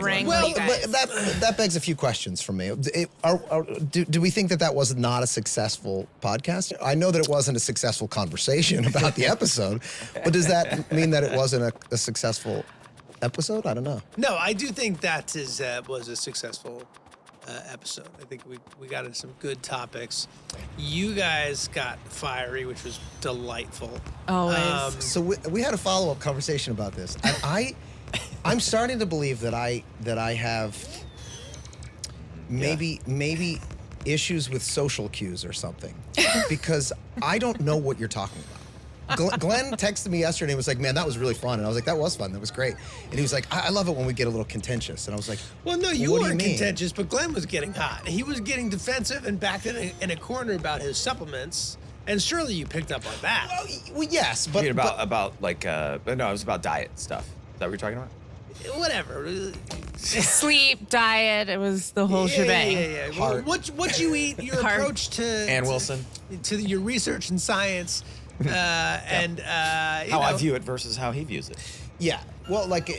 wrangling Well, you guys. but that begs a few questions for me. Do we think that was not a successful podcast? I know that it wasn't a successful conversation about the episode, but does that mean that it wasn't a successful episode? I don't know. No, I do think that was a successful episode. I think we got into some good topics. You guys got fiery, which was delightful. Always. So we had a follow-up conversation about this, and I'm starting to believe that I have maybe issues with social cues or something, because I don't know what you're talking about. Glenn texted me yesterday and was like, man, that was really fun. And I was like, that was fun. That was great. And he was like, I love it when we get a little contentious. And I was like, Well, no, you what do weren't mean? contentious, but Glenn was getting hot. He was getting defensive and backed in a corner about his supplements. And surely you picked up on that. Well, yes, but... it was about diet stuff. Is that what you're talking about? Whatever. Sleep, diet, it was the whole shebang. Yeah. Well, what you eat, your Heart. approach to... Ann Wilson. To your research and science, and... How I view it versus how he views it. Yeah, well, like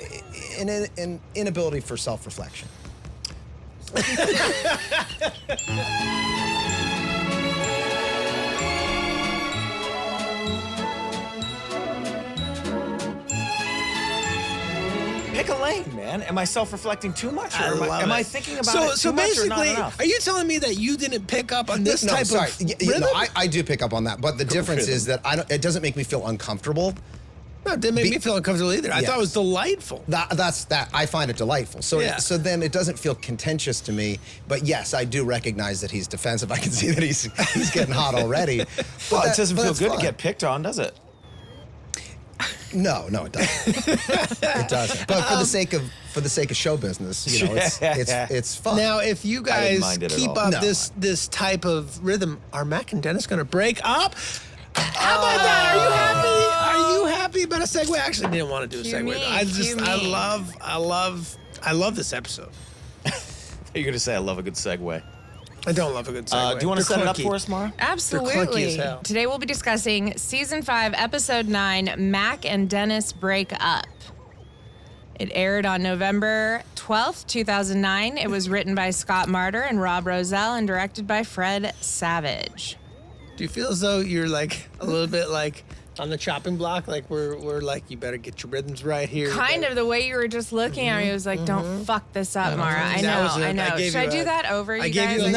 an inability for self-reflection. Pick a lane, man. Am I self-reflecting too much? Or am I thinking about it so too much or not basically, enough? are you telling me that you didn't pick up on this type of rhythm? No, I do pick up on that, but the difference is that it doesn't make me feel uncomfortable. No, it didn't make me feel uncomfortable either. I Yes. that it was delightful. That's I find it delightful. So Yeah. so then it doesn't feel contentious to me. But yes, I do recognize that he's defensive. I can see that he's getting hot already. Well, it doesn't feel that's good fine. to get picked on, does it? No, it doesn't. It doesn't. But for the sake of show business, you know, it's fun. Now, if you guys mind it at keep all. up No. this type of rhythm, are Mac and Dennis going to break up? How about that? Are you happy? Are you happy about a segue? I actually didn't want to do a Cue segue. me, cue me. I love this episode. You're going to say I love a good segue. I don't love a good segue. Do you want to They're set it up clunky. for us, Mara? clunky as Absolutely. hell. Today we'll be discussing Season 5, Episode 9, Mac and Dennis Break Up. It aired on November 12th, 2009. It was written by Scott Martyr and Rob Rosell and directed by Fred Savage. Do you feel as though you're like a little bit like on the chopping block? Like we're like, you better get your rhythms right here. Kind of the way you were just looking at me, I was like, don't fuck this up, Mara. I know. Should I do that over, you guys? You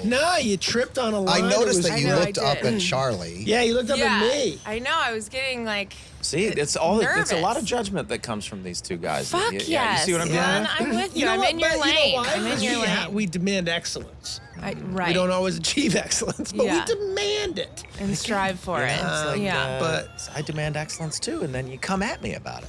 No. you tripped on a line. I noticed It was- that you I know, I looked up did. at Charlie. Yeah, you looked up at me. I know. I was getting like, See, it's a lot nervous. of judgment that comes from these two guys. fuck You yes. see what I'm doing? man, I'm with you. I'm in your lane. I'm in your lane. We demand excellence. Right. We don't always achieve excellence, but Yeah. we demand it. And strive for it. It's like, yeah. but- I demand excellence too, and then you come at me about it.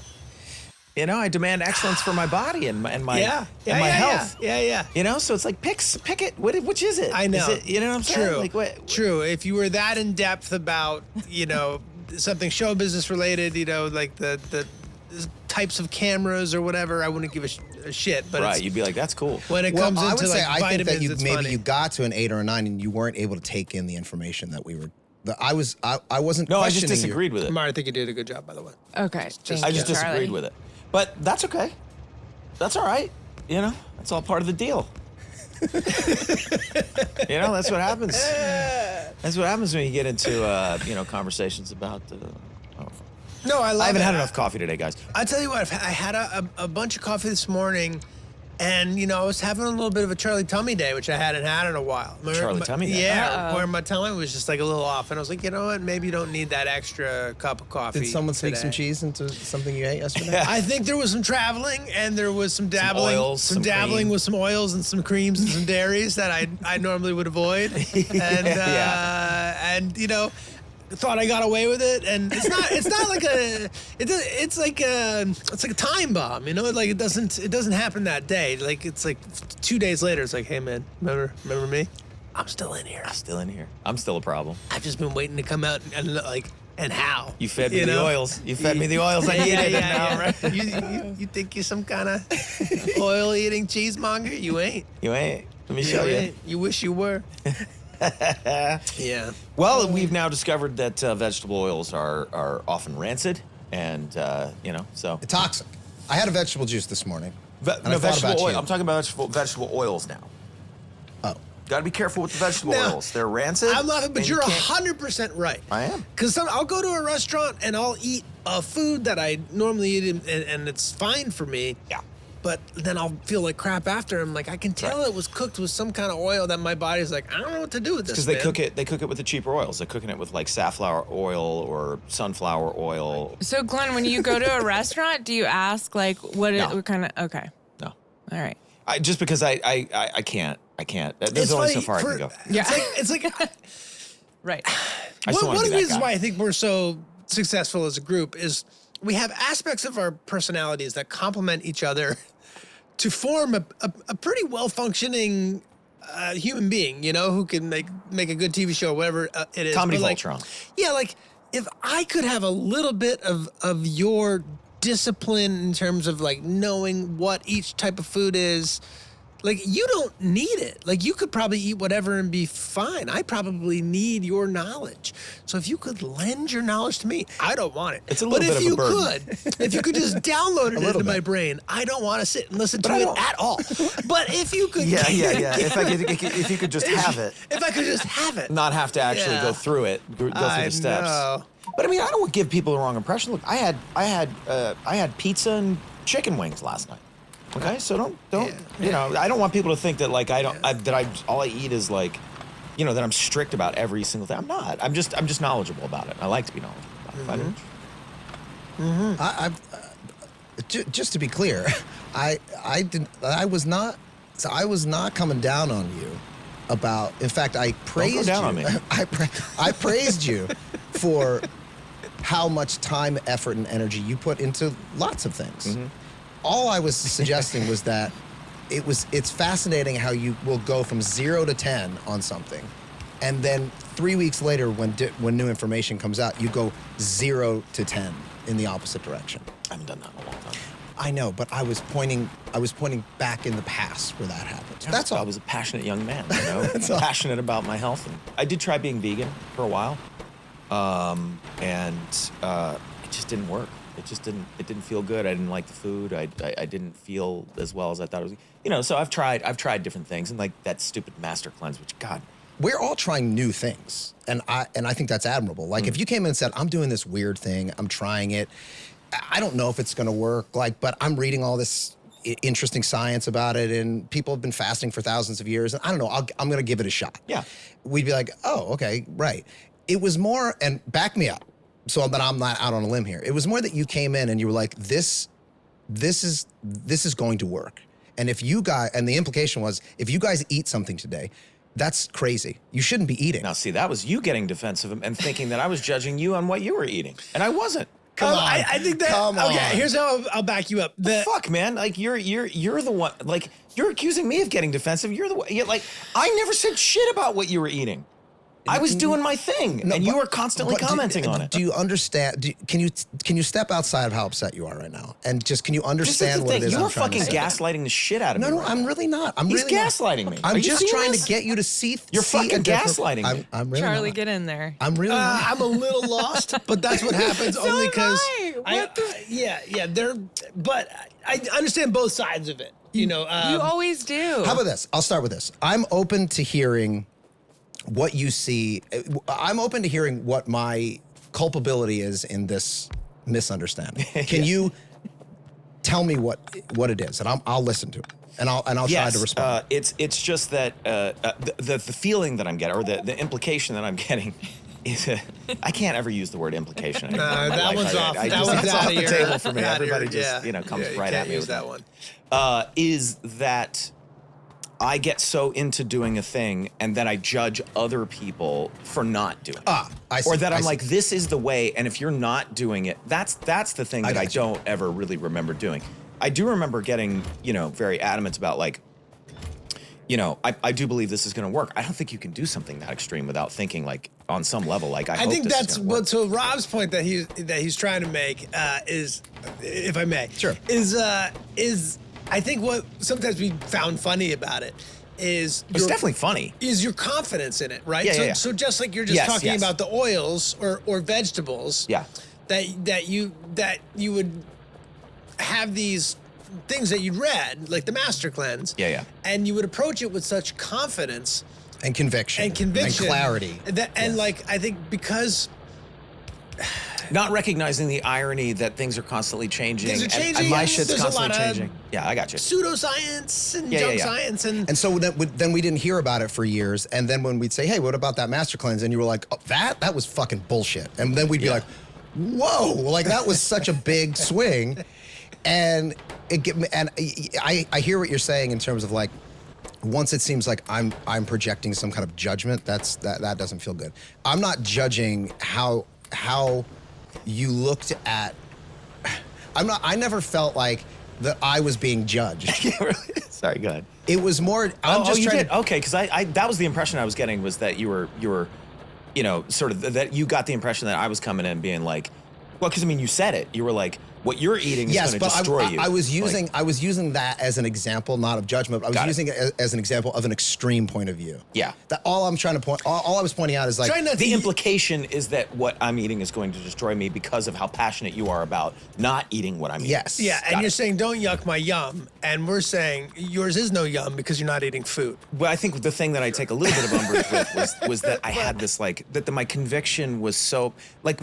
You know, I demand excellence for my body and my health. Yeah. You know, so it's like pick it. Which is it? I know. Is it, you know what I'm saying? True. Like, what? True. If you were that in depth about, something show business related, like the types of cameras or whatever, I wouldn't give a shit. But Right, you'd be like, that's cool. when it Well, comes I into would say I think vitamins, that it's maybe funny. you got to an 8 or a 9 and you weren't able to take in the information that we were. I wasn't. No, I just questioning disagreed with it. Mara, I think you did a good job, by the way. Okay. I just disagreed Charlie. with it. But that's okay. That's all right. You know, that's all part of the deal. That's what happens. That's what happens when you get into, conversations about. No, I love I haven't it. had enough coffee today, guys. I tell you what, I had a bunch of coffee this morning, and I was having a little bit of a Charlie Tummy day, which I hadn't had in a while. Charlie Tummy day? Yeah, where my tummy was just like a little off, and I was like, you know what, maybe you don't need that extra cup of coffee. Did someone sneak today. some cheese into something you ate yesterday? I think there was some traveling, and there was some dabbling, oils, some cream. with some oils and some creams and some dairies that I normally would avoid, and and thought I got away with it, and it's not like it's like a time bomb, like it doesn't happen that day, like it's like 2 days later, it's like, hey man, remember me? I'm still in here. I'm still a problem. I've just been waiting to come out and how You fed me the oils. You fed me the oils. I needed it now, right? You think you're some kind of oil eating cheesemonger? You ain't. You ain't. Let me show you. You wish you were. Yeah. Well, we've now discovered that vegetable oils are often rancid, and so Toxic. I had a vegetable juice this morning. I thought about vegetable oil. you. I'm talking about vegetable oils now. Oh. Got to be careful with the vegetable Now, oils. They're rancid. I'm laughing, but and you're you can't- 100% right. I am. Because I'll go to a restaurant and I'll eat a food that I normally eat and it's fine for me. Yeah. But then I'll feel like crap after. I'm like, I can tell it was cooked with some kind of oil that my body's like, I don't know what to do with this. Because they cook it with the cheaper oils. They're cooking it with like safflower oil or sunflower oil. So, Glenn, when you go to a restaurant, do you ask like what kind of? Okay, No. all right. Just because I can't. There's only so far I can go. Yeah. It's like Right. I just don't one wanna of be the that reasons guy. why I think we're so successful as a group is we have aspects of our personalities that complement each other to form a pretty well-functioning human being, who can make a good TV show or whatever it is. Comedy But, like, Voltron. Yeah, like if I could have a little bit of your discipline in terms of like knowing what each type of food is, like you don't need it. Like you could probably eat whatever and be fine. I probably need your knowledge. So if you could lend your knowledge to me, I don't want it. It's a little bit of a burden. If you could just download it into bit. my brain, I don't want to sit and listen to I it don't- at all. But if you could, Yeah. If you could just have it, if I could just have it, not have to actually go through it, go through the steps. know. But I mean, I don't want to give people the wrong impression. Look, I had pizza and chicken wings last night. Okay, so don't I don't want people to think that like all I eat is like, that I'm strict about every single thing. I'm not. I'm just knowledgeable about it. I like to be knowledgeable about it. Just to be clear, I was not coming down on you about. In fact, I praised down you. on me. I praised you for how much time, effort, and energy you put into lots of things. Mm-hmm. All I was suggesting was that it's fascinating how you will go from 0 to 10 on something, and then 3 weeks later, when new information comes out, you go 0 to 10 in the opposite direction. I haven't done that in a long time. I know, but I was pointing back in the past where that happened. That's all. I was a passionate young man, passionate about my health. And I did try being vegan for a while, and it just didn't work. It didn't feel good. I didn't like the food. I didn't feel as well as I thought it was. So I've tried different things, and like that stupid master cleanse, which God. We're all trying new things, and I think that's admirable. Like if you came in and said, "I'm doing this weird thing. I'm trying it. I don't know if it's going to work. But I'm reading all this interesting science about it, and people have been fasting for thousands of years, and I don't know. I'm going to give it a shot." Yeah. We'd be like, "Oh, okay, right." It was more, and back me up, so that I'm not out on a limb here. It was more that you came in and you were like, "This is going to work." And and the implication was, if you guys eat something today, that's crazy. You shouldn't be eating. Now, see, that was you getting defensive and thinking that I was judging you on what you were eating, and I wasn't. Come on. I think that. Come okay, on. here's how I'll back you up. Fuck, man! Like you're the one. Like you're accusing me of getting defensive. You're the one. Like I never said shit about what you were eating. I was doing my thing, and you were constantly commenting on it. Do you understand? Can you step outside of how upset you are right now, and can you understand what it is You I'm were trying to fucking say? gaslighting the shit out of me. No, right I'm now. really not. He's gaslighting me. Are I'm you just seeing trying this? to get you to see. You're see fucking a different- gaslighting me. I'm really Charlie, not. get in there. I'm really not. I'm a little lost, but that's what happens So only am because I. but I understand both sides of it. You always do. How about this? I'll start with this. I'm open to hearing what you see. I'm open to hearing what my culpability is in this misunderstanding. Can you tell me what it is, and I'll listen to it, and I'll try to respond. It's just that the feeling that I'm getting, or the implication that I'm getting, is I can't ever use the word implication anymore. in my that life. one's off. That's off the table for me. Everybody just comes right at me. Use that one. Is that I get so into doing a thing and then I judge other people for not doing it. I see, or that I I'm see. like, this is the way, and if you're not doing it, that's the thing that I got you. don't ever really remember doing. I do remember getting, very adamant about like, I do believe this is going to work. I don't think you can do something that extreme without thinking like on some level, like I hope think this that's is gonna work. what. So Rob's point that he's trying to make is, if I may, Sure. is I think what sometimes we found funny about it is It's definitely funny. is your confidence in it, right? Yeah, so, yeah. so just like you're just Yes, talking yes. about the oils or vegetables, Yeah. that you would have these things that you'd read, like the Master Cleanse. Yeah. And you would approach it with such confidence And conviction. and clarity. And like, I think because Not recognizing the irony that things are constantly changing. Things are changing, and my and shit's there's a constantly lot of changing. Yeah, I got you. pseudoscience and junk science And so then we didn't hear about it for years. And then when we'd say, hey, what about that Master Cleanse? And you were like, oh, that was fucking bullshit. And then we'd be like, whoa, like that was such a big swing. And I hear what you're saying in terms of like, once it seems like I'm projecting some kind of judgment, that doesn't feel good. I'm not judging how you looked at. I never felt like that I was being judged. Yeah, really? Sorry, go ahead. It was more. I'm just you trying did? Okay, because I that was the impression I was getting, was that you were, sort of, that you got the impression that I was coming in being like, well, because I mean, you said it. You were like, what you're eating is going to destroy you. I was using that as an example, not of judgment. I was using it as an example of an extreme point of view. Yeah. All I was pointing out is like the implication is that what I'm eating is going to destroy me because of how passionate you are about not eating what I'm eating. Yes. Yeah, and you're saying don't yuck my yum, and we're saying yours is no yum because you're not eating food. Well, I think the thing that I take a little bit of umbrage with was that I had this like that my conviction was so like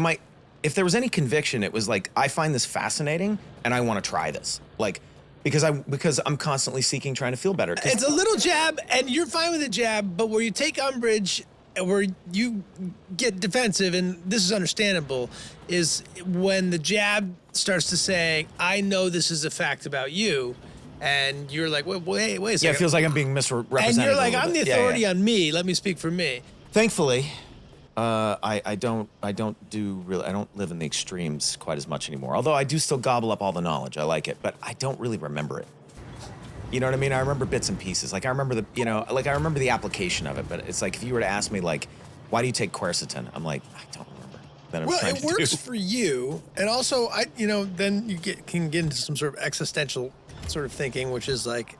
if there was any conviction, it was like, I find this fascinating and I want to try this. Like, because I'm constantly trying to feel better. It's a little jab, and you're fine with a jab, but where you take umbrage, where you get defensive, and this is understandable, is when the jab starts to say, I know this is a fact about you, and you're like, wait a second. Yeah, it feels like I'm being misrepresented. And you're like, I'm the authority on me. Let me speak for me. Thankfully, I don't live in the extremes quite as much anymore. Although I do still gobble up all the knowledge. I like it, but I don't really remember it. You know what I mean? I remember bits and pieces. Like I remember I remember the application of it, but it's like if you were to ask me like, why do you take quercetin? I'm like, I don't remember. Then It works for you, and also then you can get into some sort of existential sort of thinking, which is like,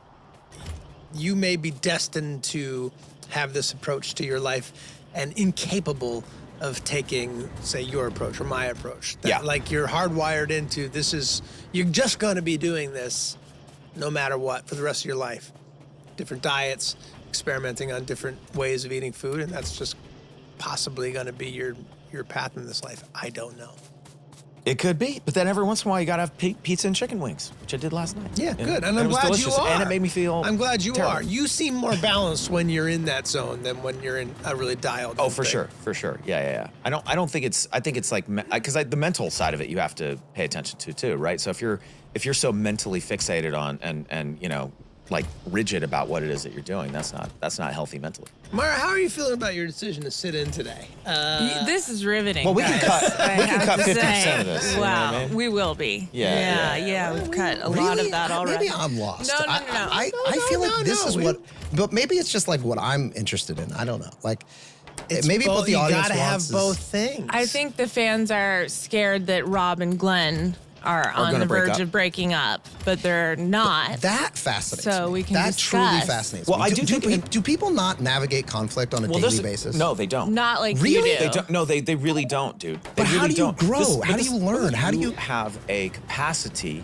you may be destined to have this approach to your life and incapable of taking, say, your approach or my approach. Like you're hardwired into you're just going to be doing this no matter what for the rest of your life. Different diets, experimenting on different ways of eating food, and that's just possibly going to be your path in this life. I don't know. It could be, but then every once in a while you gotta have pizza and chicken wings, which I did last night. Yeah, good. And it I'm was glad delicious, you are. and it made me feel. I'm glad you terrible. are. You seem more balanced when you're in that zone than when you're in a really dialed. Oh, for sure. Yeah. I don't think it's. I think it's like because the mental side of it you have to pay attention to too, right? So if you're so mentally fixated on and like rigid about what it is that you're doing, that's not healthy mentally. Mara, how are you feeling about your decision to sit in today? This is riveting. Well, we can guys. cut 50% say. of this. You know Wow, what I mean? we will be. Yeah. We've cut a lot of that already. Maybe I'm lost. No. I feel like this is what, but maybe it's just like what I'm interested in. I don't know. Like maybe what the audience gotta wants have both things. I think the fans are scared that Rob and Glenn are on the verge of breaking up, but they're not. That fascinates me. So we can That discuss. truly fascinates Well, me. I do think- do people not navigate conflict on a daily basis? No, they don't. Not like Really? you do. They don't. No, they really don't, dude. They But how really do you don't. grow? How do you learn? How do you have a capacity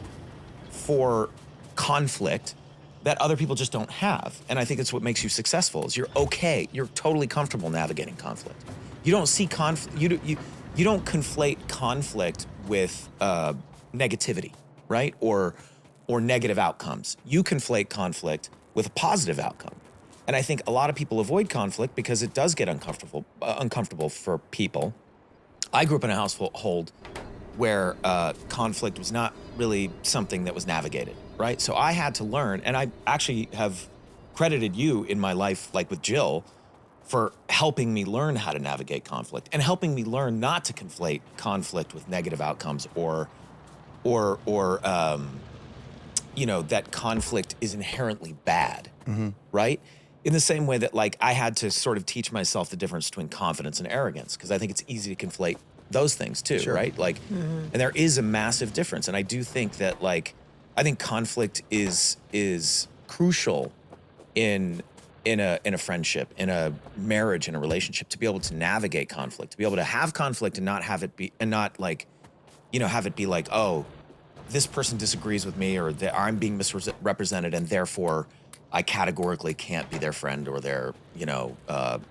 for conflict that other people just don't have? And I think it's what makes you successful. Is you're totally comfortable navigating conflict. You don't see conflict. You don't conflate conflict with negativity, right? Or negative outcomes. You conflate conflict with a positive outcome. And I think a lot of people avoid conflict because it does get uncomfortable for people. I grew up in a household where conflict was not really something that was navigated, right? So I had to learn, and I actually have credited you in my life, like with Jill, for helping me learn how to navigate conflict and helping me learn not to conflate conflict with negative outcomes or that conflict is inherently bad, right? In the same way that like I had to sort of teach myself the difference between confidence and arrogance, because I think it's easy to conflate those things too, right? Like, and there is a massive difference. And I do think that like, I think conflict is crucial in a friendship, in a marriage, in a relationship, to be able to navigate conflict, to be able to have conflict and not have it be, and not like, have it be like, oh, this person disagrees with me, or that I'm being misrepresented, and therefore I categorically can't be their friend or their,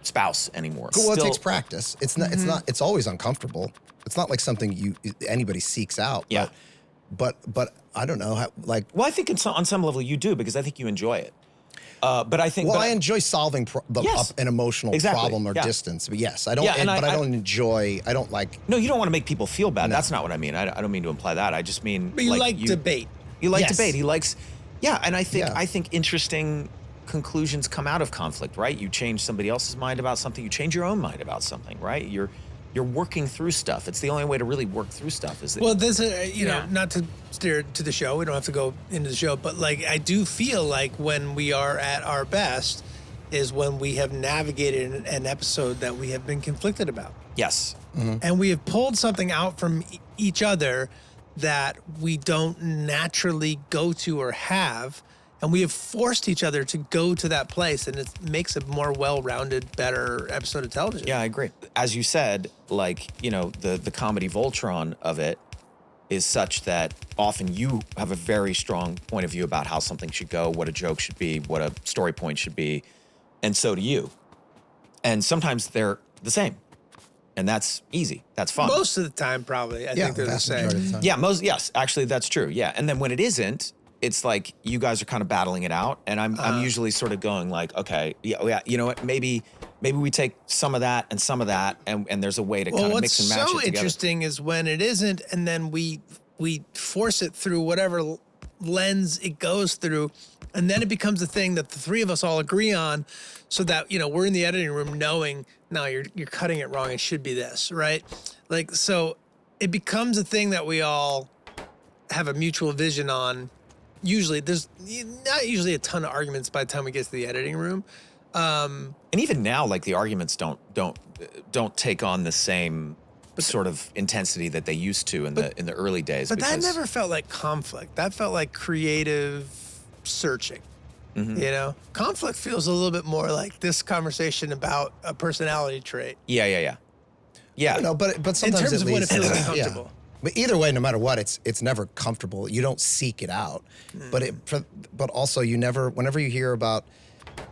spouse anymore. Well, it takes practice. It's not. It's not. It's always uncomfortable. It's not like something anybody seeks out. Yeah. But I don't know. Well, I think on some level you do, because I think you enjoy it. But I think. Well, I enjoy solving an emotional problem or distance. But yes, I don't. I don't enjoy. I don't like. No, you don't want to make people feel bad. No. That's not what I mean. I don't mean to imply that. I just mean. But you like debate. You like debate. He likes. Yeah, and I think interesting conclusions come out of conflict, right? You change somebody else's mind about something. You change your own mind about something, right? You're working through stuff. It's the only way to really work through stuff. Well, this not to steer to the show. We don't have to go into the show, but like I do feel like when we are at our best is when we have navigated an episode that we have been conflicted about. Yes. Mm-hmm. And we have pulled something out from each other that we don't naturally go to or have, and we have forced each other to go to that place, and it makes a more well-rounded, better episode of television. Yeah, I agree. As you said, the comedy Voltron of it is such that often you have a very strong point of view about how something should go, what a joke should be, what a story point should be, and so do you. And sometimes they're the same. And that's easy. That's fun. Most of the time, probably. I think they're the same. Yeah, yes, actually, that's true. Yeah. And then when it isn't, it's like you guys are kind of battling it out. And I'm usually sort of going like, okay, yeah, you know what, maybe we take some of that and some of that, and there's a way to kind of mix and match it together. What's so interesting is when it isn't, and then we force it through whatever lens it goes through, and then it becomes a thing that the three of us all agree on, so that we're in the editing room knowing, no, you're cutting it wrong, it should be this, right? Like, so it becomes a thing that we all have a mutual vision on. Usually there's not usually a ton of arguments by the time we get to the editing room, and even now, like, the arguments don't take on the same sort of intensity that they used to in the early days. But that never felt like conflict. That felt like creative searching. Mm-hmm. Conflict feels a little bit more like this conversation about a personality trait. Yeah. No, but sometimes in terms at of least, when it feels uncomfortable. Yeah. But either way, no matter what, it's never comfortable. You don't seek it out. But also whenever you hear about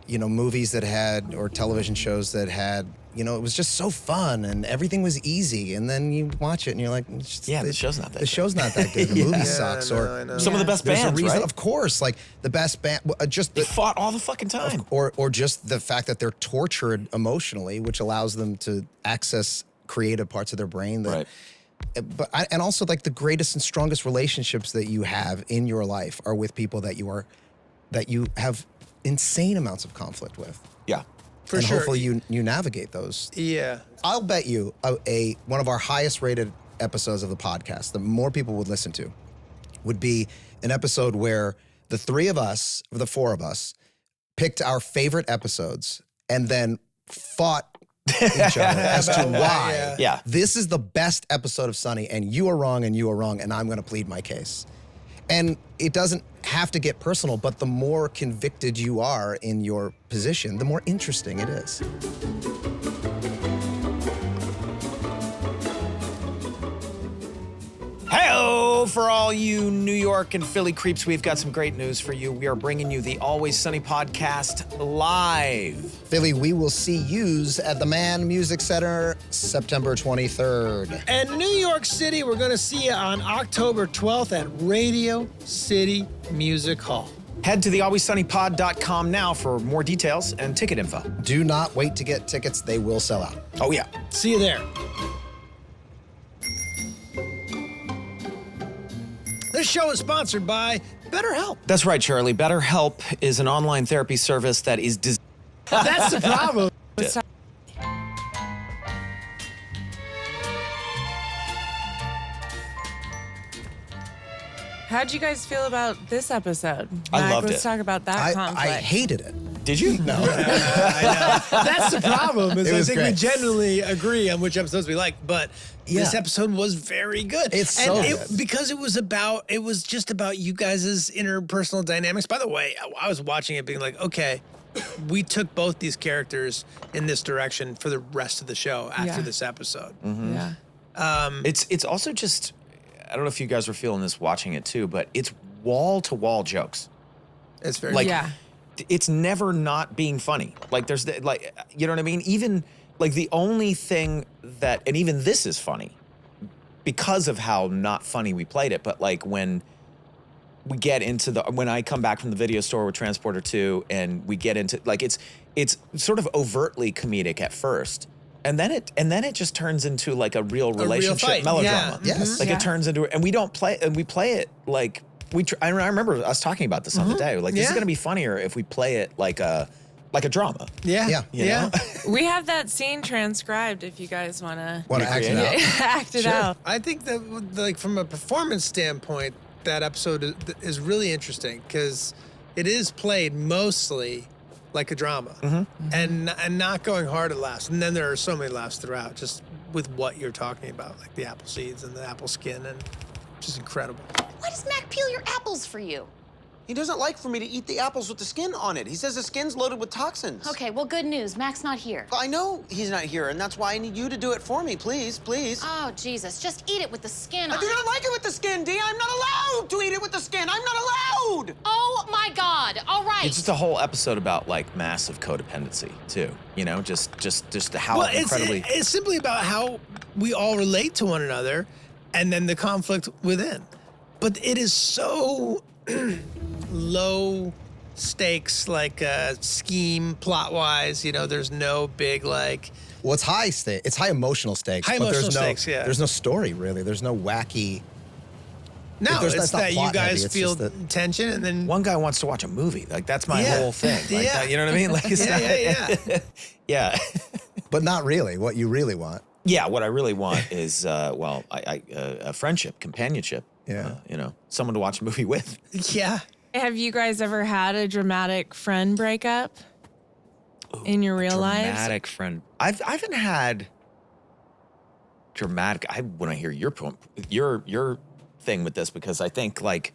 movies that had, or television shows that had, it was just so fun and everything was easy, and then you watch it and you're like, the show's not that good. The show's not that good. The movie sucks. I know. Some of the best bands, right? Of course, like the best band, they fought all the fucking time. Or just the fact that they're tortured emotionally, which allows them to access creative parts of their brain that. Right. And also, like, the greatest and strongest relationships that you have in your life are with people that you have insane amounts of conflict with. Yeah, for and sure. Hopefully you navigate those. Yeah, I'll bet you one of our highest rated episodes of the podcast, the more people would listen to, would be an episode where the four of us, picked our favorite episodes and then fought each other as to why this is the best episode of Sunny, and you are wrong, and I'm going to plead my case. And it doesn't have to get personal, but the more convicted you are in your position, the more interesting it is. Hey-o! For all you New York and Philly creeps, we've got some great news for you. We are bringing you the Always Sunny podcast live. Philly, we will see yous at the Mann Music Center September 23rd. And New York City, we're going to see you on October 12th at Radio City Music Hall. Head to thealwayssunnypod.com now for more details and ticket info. Do not wait to get tickets. They will sell out. Oh, yeah. See you there. This show is sponsored by BetterHelp. That's right, Charlie. BetterHelp is an online therapy service that is That's the problem. How'd you guys feel about this episode? I loved Let's it. talk about that conflict. I hated it. Did you? No. I know. That's the problem. Is It I was think we great. generally agree on which episodes we like, but this episode was very good. It's so good. Because it was just about you guys' interpersonal dynamics. By the way, I was watching it being like, okay, we took both these characters in this direction for the rest of the show after this episode. Yeah. It's also just, don't know if you guys were feeling this watching it too, but it's wall to wall jokes. It's very Like, Yeah. it's never not being funny. Like there's like, you know what I mean? Even like the only thing that, and even this is funny because of how not funny we played it. But like when we get into when I come back from the video store with Transporter 2 and we get into like, it's sort of overtly comedic at first. And then it just turns into like a real relationship fight. melodrama. Yeah. Yes. Like Yeah. it turns into, and we play it like I remember us talking about this on the day. Like this is Yeah. going to be funnier if we play it like a drama. Yeah. Yeah. You know? We have that scene transcribed if you guys want to Want to act it Recreate out? act it Sure. out. I think that, like, from a performance standpoint, that episode is really interesting because it is played mostly like a drama, and not going hard at laughs. And then there are so many laughs throughout, just with what you're talking about, like the apple seeds and the apple skin, and just incredible. Why does Mac peel your apples for you? He doesn't like for me to eat the apples with the skin on it. He says the skin's loaded with toxins. Okay, well, good news. Mac's not here. I know he's not here, and that's why I need you to do it for me, please, please. Oh, Jesus. Just eat it with the skin I on do it. not like it with the skin, Dee. I'm not allowed to eat it with the skin. I'm not allowed. Oh, my God. All right. It's just a whole episode about like massive codependency too. You know, just how Well, incredibly. it's simply about how we all relate to one another, and then the conflict within. But it is so low stakes, like scheme plot wise. You know, there's no big like. Well, it's high stake. It's high emotional stakes. High but emotional there's no, stakes, yeah. There's no story really. There's no wacky. No, There's- it's that's not that you plot heavy, guys it's feel just that- tension, and then One guy wants to watch a movie. Like that's my Yeah. whole thing. Like Yeah. that, you know what I mean? Like it's yeah. yeah. But not really. What you really want. Yeah, what I really want is, a friendship, companionship. Yeah. You know, someone to watch a movie with. Yeah. Have you guys ever had a dramatic friend breakup in your real lives? Dramatic friend. I haven't had dramatic. I want to hear your point, your thing with this, because I think like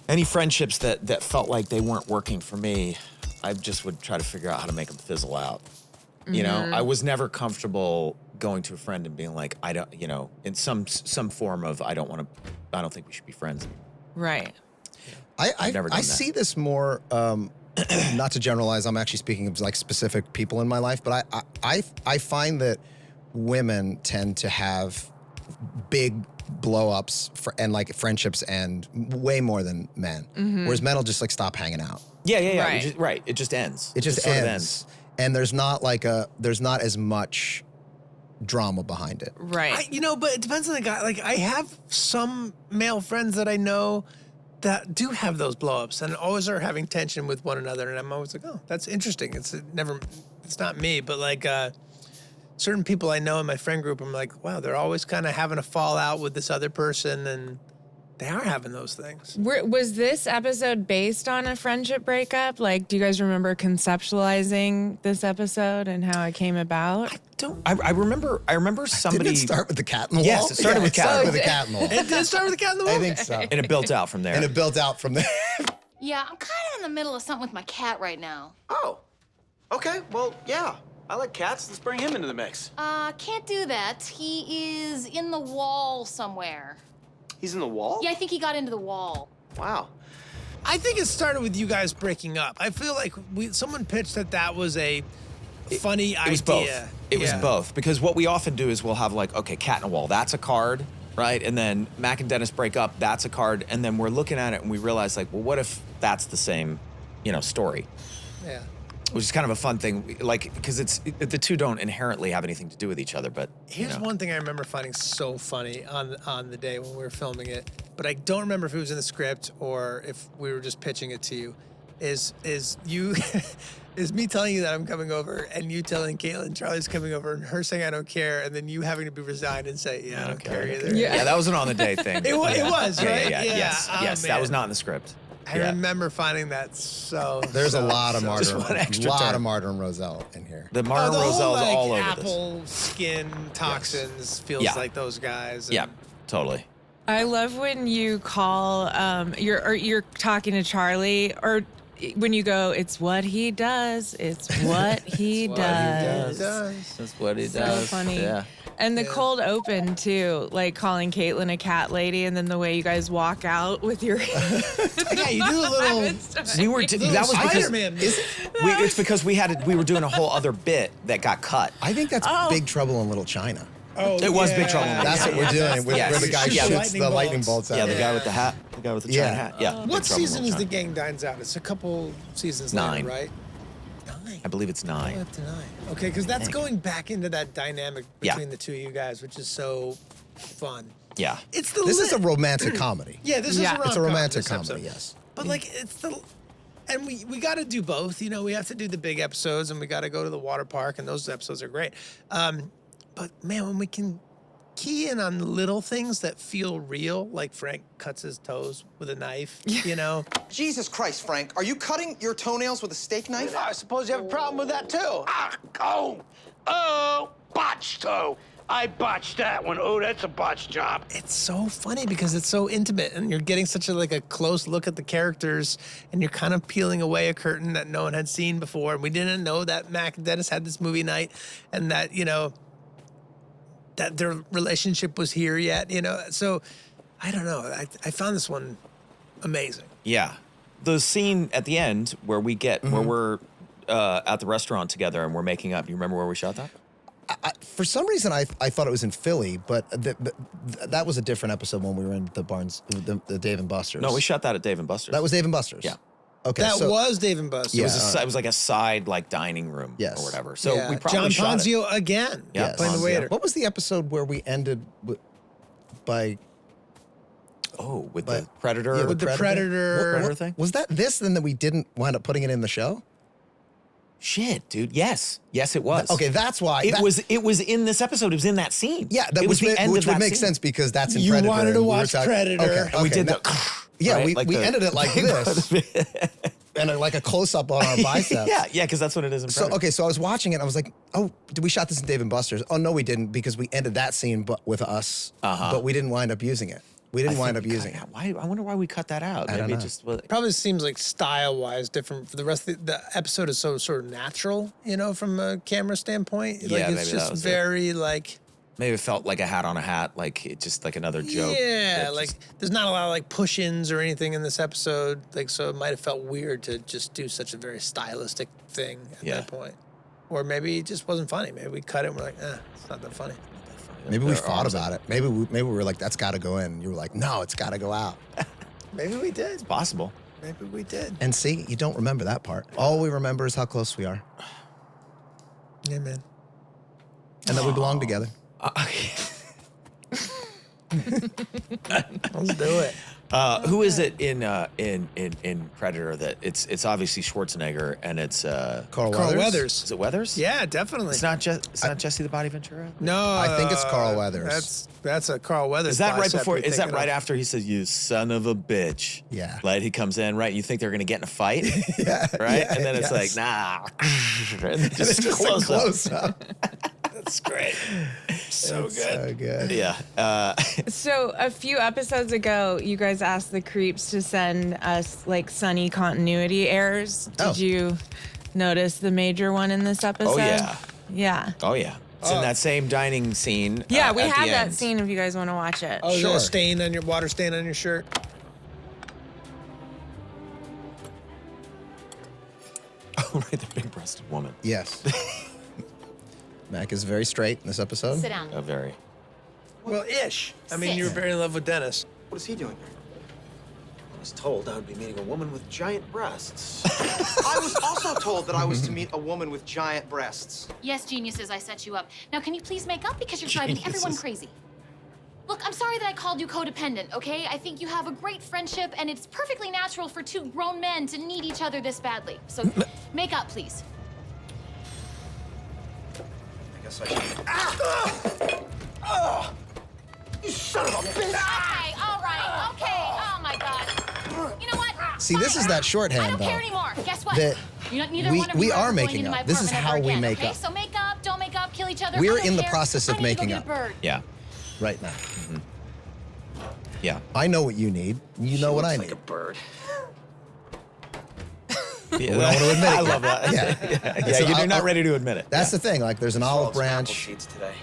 any friendships that felt like they weren't working for me, I just would try to figure out how to make them fizzle out. You know, I was never comfortable going to a friend and being like, I don't, you know, in some form of I don't think we should be friends. Right. I never done that. see this more. Not to generalize, I'm actually speaking of like specific people in my life, but I find that women tend to have big blow-ups and like friendships and way more than men. Whereas men will just like stop hanging out. Yeah. Right. It just ends. It just sort of ends. And there's not as much drama behind it. Right. But it depends on the guy. Like, I have some male friends that I know that do have those blow-ups and always are having tension with one another. And I'm always like, oh, that's interesting. It's not me, but like certain people I know in my friend group, I'm like, wow, they're always kind of having a fallout with this other person, and they are having those things. Was this episode based on a friendship breakup? Like, do you guys remember conceptualizing this episode and how it came about? I remember somebody. Didn't it start with the cat in the wall? Yes, it started with cat. Started with the cat in the wall. It did start with the cat in the wall? I think so. and it built out from there. And it built out from there. Yeah, I'm kind of in the middle of something with my cat right now. Oh, okay. Well, yeah. I like cats. Let's bring him into the mix. Can't do that. He is in the wall somewhere. He's in the wall? Yeah, I think he got into the wall. Wow. I think it started with you guys breaking up. I feel like someone pitched that was a funny idea. It was both. It was both, because what we often do is we'll have like, okay, cat in a wall, that's a card, right? And then Mac and Dennis break up, that's a card, and then we're looking at it and we realize like, well, what if that's the same, story? Yeah. Which is kind of a fun thing, like, because the two don't inherently have anything to do with each other, but Here's one thing I remember finding so funny on the day when we were filming it, but I don't remember if it was in the script or if we were just pitching it to you. Is you is me telling you that I'm coming over and you telling Caitlin Charlie's coming over and her saying I don't care, and then you having to be resigned and say, yeah, I don't care either. Yeah, that was an on the day thing. It was, right? Yeah. Yes, Oh, yes, that man. was not in the script. I remember finding that so. There's a lot of Just Martyr, one extra lot term. of Martyr and Roselle in here. The Mara the whole, Roselle's like, all over apple skin toxins feels Yeah. like those guys. this. Yeah, totally. I love when you call you're talking to Charlie, or when you go, it's what he does. It's what he does. It does. That's what he So funny. Yeah. And the cold open too, like calling Caitlyn a cat lady, and then the way you guys walk out with your. Yeah, you do a little. We were that was because Spider-Man. it's because we were doing a whole other bit that got cut. I think that's Big Trouble in Little China. Oh, It was Big Trouble in Little That's China. what we're doing, Yes. where the guy Shoots shoots the lightning bolts. bolts out. Yeah, of the it. guy with the hat, the guy with the Yeah. giant hat. Yeah. What Big Trouble in season Little is the China. gang dines out? It's a couple seasons 9. later, right? 9. I believe it's 9. Up to 9. Okay, because that's going back into that dynamic Yeah. between the two of you guys, which is so fun. Yeah. It's the This is a romantic comedy. yeah. This Yeah. is a It's a rom-com, romantic this comedy, episode. yes. But like it's the. And we got to do both. You know, we have to do the big episodes, and we got to go to the water park, and those episodes are great. But man, when we can key in on little things that feel real, like Frank cuts his toes with a knife, you know. Jesus Christ, Frank. Are you cutting your toenails with a steak knife? I suppose you have a problem with that, too. Botched toe. I botched that one. Oh, that's a botched job. It's so funny because it's so intimate, and you're getting such a close look at the characters, and you're kind of peeling away a curtain that no one had seen before. And we didn't know that Mac and Dennis had this movie night, and that that their relationship was here yet. So I don't know. I found this one amazing. Yeah. The scene at the end where where we're at the restaurant together and we're making up. You remember where we shot that? For some reason, I thought it was in Philly, but that was a different episode when we were in the Barnes, the Dave and Buster's. No, we shot that at Dave and Buster's. That was Dave and Buster's. Yeah. Okay. That so, was Dave and Buster's. It was Yeah, it was like a side dining room Yes. or whatever. So Yeah. we probably John shot it. Ponzio again. Yeah, playing the Ponzio. waiter. What was the episode where we ended by? Oh, with But- the Predator. Yeah, With the Predator. Predator thing? Was that this? Then that we didn't wind up putting it in the show. Shit, dude. Yes, it was. Okay, that's why. It was in this episode. It was in that scene. Yeah, that it was the end which of would that make scene. sense because that's in You Predator. wanted to and we were watch talking- Predator. Okay, And we did now- the. Yeah, right? we Like the- ended it like this, and like a close up on our biceps. Yeah, because that's what it is in So Predator. okay, so I was watching it. And I was like, "Oh, did we shot this in Dave and Buster's?" Oh no, we didn't because we ended that scene, but with us, but we didn't wind up using it. We didn't wind up using it. Why? I wonder why we cut that out. I don't Maybe it know. just was. Probably seems like style-wise different. For the rest of the episode is so sort of natural, from a camera standpoint. Yeah, it's maybe that just was it. very like. Maybe it felt like a hat on a hat, like it just like another joke. Yeah, that like just- there's not a lot of like push-ins or anything in this episode. Like, so it might have felt weird to just do such a very stylistic thing at Yeah. that point. Or maybe it just wasn't funny. Maybe we cut it and we're like, it's not that funny. Maybe we Their thought arms about it. Maybe we were like, "That's got to go in." And you were like, "No, it's got to go out." Maybe we did. possible. Maybe we did. And see, you don't remember that part. All we remember is how close we are, Yeah, man. and that we belong together. Let's do it. Who is it in Predator that it's obviously Schwarzenegger and it's Carl Carl Weathers. Weathers. is it Weathers? Yeah, definitely. It's not Jesse the Body Ventura. No, I think it's Carl Weathers. That's a Carl Weathers. Is that right bicep before? you're Is that thinking right of. after he says, "You son of a bitch"? Yeah. Like he comes in, right? You think they're gonna get in a fight, Yeah, right? yeah, And then it's yes. like, nah. And It's just a close up. That's great. So good. So good. Yeah. So a few episodes ago, you guys asked the creeps to send us like Sunny continuity errors. Did Oh. you notice the major one in this episode? yeah. Yeah. Oh yeah. It's in that same dining scene. Yeah, we at have the that end. scene if you guys want to watch it. Oh, is there Sure. a stain on your water stain on your shirt? Oh right, the big-breasted woman. Yes. Mac is very straight in this episode. Sit down. A very. Well, ish. I mean, Sit. you were very in love with Dennis. What is he doing here? I was told I would be meeting a woman with giant breasts. I was also told that I was to meet a woman with giant breasts. Yes, geniuses, I set you up. Now, can you please make up because you're driving everyone Geniuses. crazy? Look, I'm sorry that I called you codependent, okay? I think you have a great friendship, and it's perfectly natural for two grown men to need each other this badly. So, make up, please. I guess I should. You son of a bitch! Okay, all right, okay. Oh, my God. You know what? See, this is that shorthand, I don't care though, anymore. Guess what? that Neither one of we you are ever making going into up. my This is apartment how ever we again, make okay? up. So make up, don't make up, kill each other. We're I don't in the care. process of I need to go making get a up. bird. Yeah. Right now. Yeah. I know what you need. You know what I Looks need. like a bird. Yeah, We don't want to admit it. I love that. Yeah. Yeah, you're not ready to admit it. That's the thing. Like, there's an olive Swallowed some apple branch. seeds today.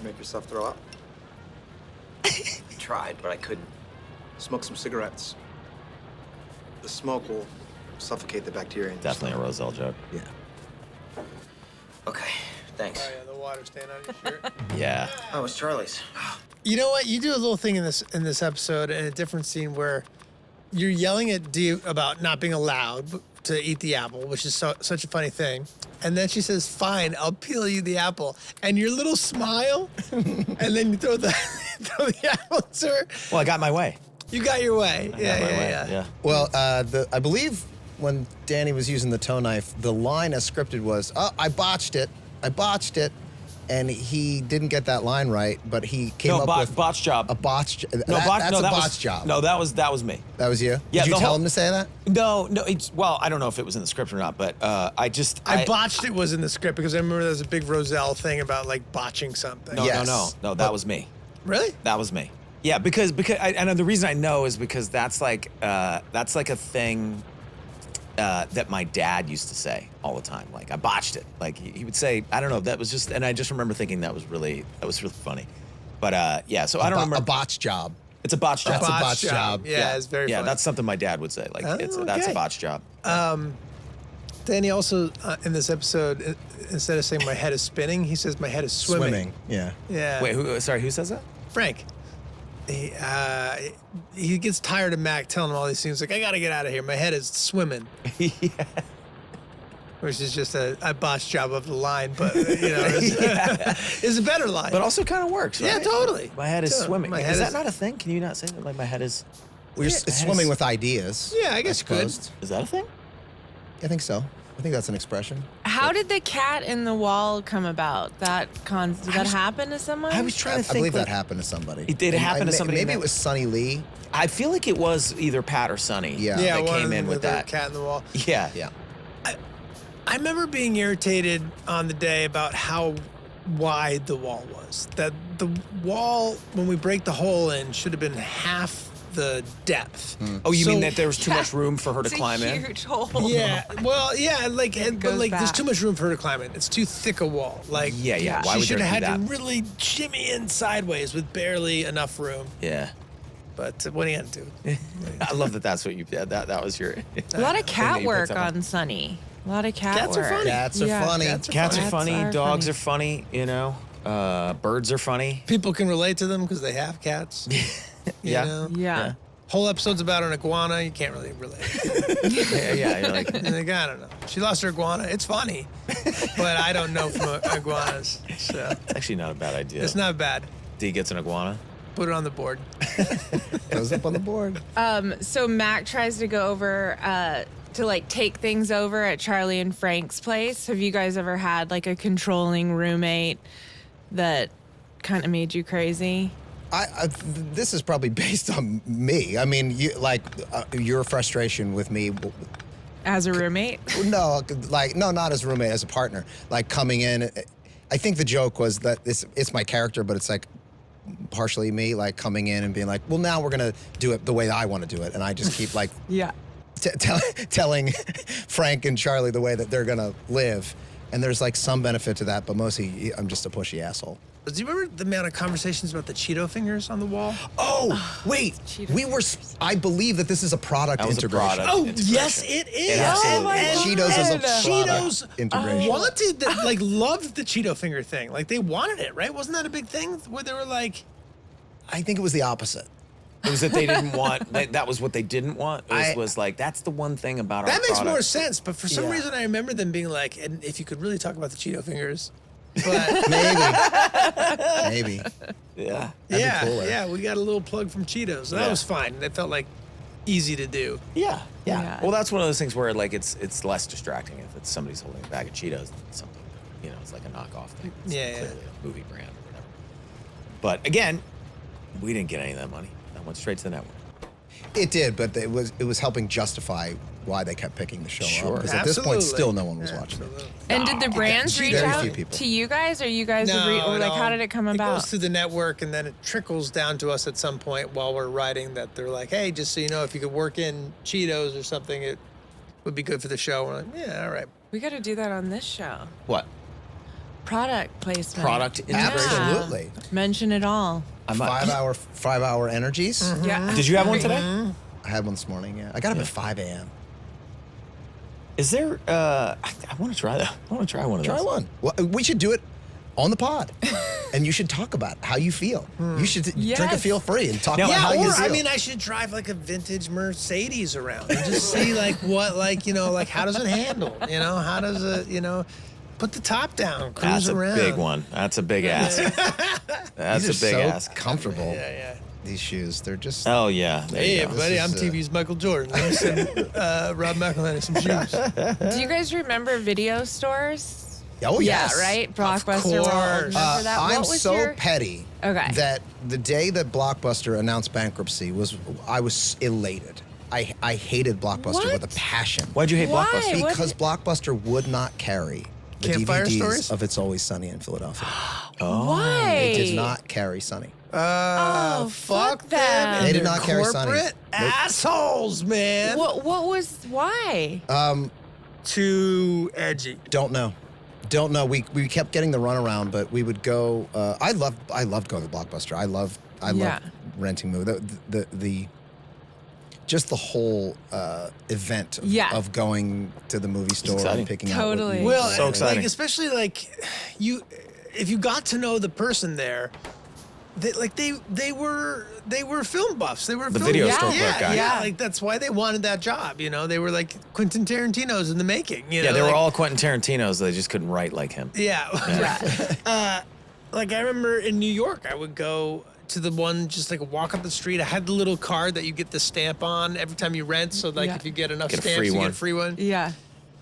make yourself throw up? Tried, but I couldn't. Smoke some cigarettes. The smoke will suffocate the bacteria in your Definitely a stomach. Roselle joke. Yeah. Okay, thanks. Oh yeah, the water stain on your shirt. Yeah. Oh, it's Charlie's. You know what? You do a little thing in this episode in a different scene where you're yelling at Dee about not being allowed to eat the apple, which is such a funny thing. And then she says, "Fine, I'll peel you the apple." And your little smile, and then you throw the apple to her. Well, I got my way. You got your way. I got my way. Yeah. Well, I believe when Danny was using the toe knife, the line as scripted was, "Oh, I botched it. I botched it." And he didn't get that line right, but he came No, up with botch job. a botch. No, That's no, a that botch was, job. No, that was me. That was you? Yeah, Did you the tell whole- him to say that? No, well, I don't know if it was in the script or not, but I botched it was in the script because I remember there was a big Roselle thing about like botching something. No, Yes. no, that was me. Really? That was me. Yeah, because I know the reason I know is because that's like a thing that my dad used to say all the time. Like, I botched it. Like he would say, I don't know. That was just, and I just remember thinking that was really funny. But yeah, so I don't remember. A botch job. It's a botch job. That's a botch job. Yeah, it's very Yeah, funny. that's something my dad would say. Like, that's okay. a botch job. Danny also, in this episode, instead of saying my head is spinning, he says my head is swimming. Yeah. Yeah. Wait, who says that? Frank. He gets tired of Mac telling him all these things. Like, I got to get out of here. My head is swimming. Yeah. Which is just a botch job of the line, but, is a better line. But also kind of works, right? Yeah, totally. My head is Totally. swimming. My Is head that is- not a thing? Can you not say that? Like, my head is... We're swimming with ideas. Yeah, I guess you could. suppose. Is that a thing? I think so. I think that's an expression. How did the cat in the wall come about? Did that happen to someone? I was trying to I think. believe like, that happened to somebody. It did happen to somebody in Maybe that- it was Sonny Lee. I feel like it was either Pat or Sonny. Yeah. Yeah, that one came in with the that. cat in the wall. Yeah. Yeah. I remember being irritated on the day about how wide the wall was. That the wall, when we break the hole in, should have been half the depth. Oh, you So- mean that there was too much room for her to It's climb a in? huge hole. Yeah, well, yeah, but goes there's back. too much room for her to climb in. It's too thick a wall. Like, Yeah. Why she would should there have be had that? to really shimmy in sideways with barely enough room. Yeah. But what are you gonna do? I love that. That's what you did. That was your. A lot of that cat you work picked up on. on Sunny. A lot of cat Cats are work. funny. Cats are Yeah. funny. Cats are funny. Cats are Dogs funny. are funny. You know, birds are funny. People can relate to them because they have cats. You Yeah. know? Yeah. Whole episode's about an iguana. You can't really relate. Yeah. You're like, You're like, I don't know. She lost her iguana. It's funny, but I don't know from iguanas, so it's actually not a bad idea. it's not bad. D gets an iguana. Put it on the board. Goes up on the board. So Mac tries to go over to like take things over at Charlie and Frank's place. Have you guys ever had like a controlling roommate that kind of made you crazy? This is probably based on me. I mean, your frustration with me. As a roommate? No, not as a roommate, as a partner. Like coming in, I think the joke was that it's my character, but it's like partially me, like coming in and being like, well, now we're gonna do it the way I want to do it, and I just keep like Yeah. telling Frank and Charlie the way that they're gonna live, and there's like some benefit to that, but mostly I'm just a pushy asshole. Do you remember the amount of conversations about the Cheeto fingers on the wall? Oh, wait, I believe that this is a product That was a integration. product. Oh, integration. yes, it is. absolutely And is. Cheetos is a Cheetos product integration. wanted that, like, loved the Cheeto finger thing. Like, they wanted it, right? Wasn't that a big thing where they were like, I think it was the opposite. It was that they didn't want. That was what they didn't want. It I- was like that's the one thing about our that makes product. more sense. But for some Yeah. reason, I remember them being like, and if you could really talk about the Cheeto fingers. But Maybe. Yeah. That'd be cooler. yeah, we got a little plug from Cheetos. So that Yeah. was fine. It felt like easy to do. Yeah. Yeah. Well, that's one of those things where like it's less distracting if it's somebody's holding a bag of Cheetos than something, it's like a knockoff thing. It's Yeah. clearly a movie brand or whatever. But again, we didn't get any of that money. That went straight to the network. It did, but it was helping justify why they kept picking the show Sure. up. Because at this point, Absolutely. still no one was watching it. Absolutely. And did the brands reach Very out few people. to you guys, or you guys agree? Or like, how did it come It about? goes through the network, and then it trickles down to us at some point while we're writing that they're like, hey, just so you know, if you could work in Cheetos or something, it would be good for the show. We're like, yeah, all right. We got to do that on this show. What? product placement. Product integration. Absolutely. Mention it all. 5-hour energies. Yeah. Did you have one today? I had one this morning. Yeah, I got up at 5 a.m. Is there? I want to try that. I want to try one of those. Try one. Well, we should do it on the pod, and you should talk about how you feel. You should drink a feel free and talk about how you feel. I mean, I should drive like a vintage Mercedes around and just see like what, like, you know, like how does it handle? You know, how does it, you know, put the top down, cruise around. That's a big one. That's a big ask. That's These a big are so ask. comfortable. Yeah. These shoes, they're just. Oh yeah. There you Hey go. everybody, I'm is, TV's Michael Jordan. Let me send Rob McElhenney some shoes. Do you guys remember video stores? Oh yes, Yeah, right? Blockbuster course. World. Remember that? I'm What was so your... petty that the day that Blockbuster announced bankruptcy I was elated. I hated Blockbuster with a passion. Why'd you hate Why? Blockbuster? What Because Blockbuster would not carry the Campfire DVDs Stories? of It's Always Sunny in Philadelphia. Why? They did not carry Sunny. Fuck them. them. and They did their not carry Sonny. corporate assholes, man. What was... Why? Too edgy. Don't know. We kept getting the runaround, but we would go. I loved going to Blockbuster. I loved renting movies. The just the whole event of going to the movie store and picking out. Totally. Well, So exciting. like, especially like if you got to know the person there, they were film buffs. They were The film video buffs. store clerk guy. Yeah, like that's why they wanted that job. You know, they were like Quentin Tarantino's in the making. You know, Yeah, they were like, all Quentin Tarantino's. They just couldn't write like him. Yeah. Like I remember in New York, I would go to the one just like walk up the street. I had the little card that you get the stamp on every time you rent. So like if you get enough Get a stamps, free you one. get a free one. Yeah.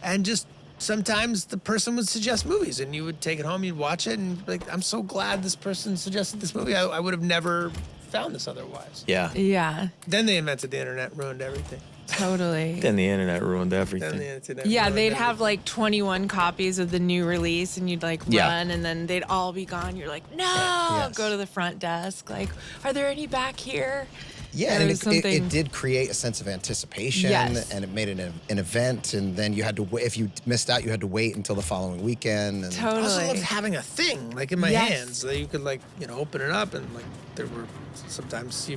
And just sometimes the person would suggest movies and you would take it home, you'd watch it, and like, I'm so glad this person suggested this movie. I would have never found this otherwise. Yeah. Yeah. Then they invented the internet, ruined everything. Totally. Then the internet ruined Then everything. the internet Yeah, ruined they'd everything. have like 21 copies of the new release and you'd like run and then they'd all be gone. You're like, no, Yes. go to the front desk. Like, are there any back here? Yeah, There and was it something- did create a sense of anticipation, Yes. and it made it an event. And then you had to wait. If you missed out, you had to wait until the following weekend. And I also Totally. loved having a thing like in my Yes. hands that you could like, you know, open it up and like there were sometimes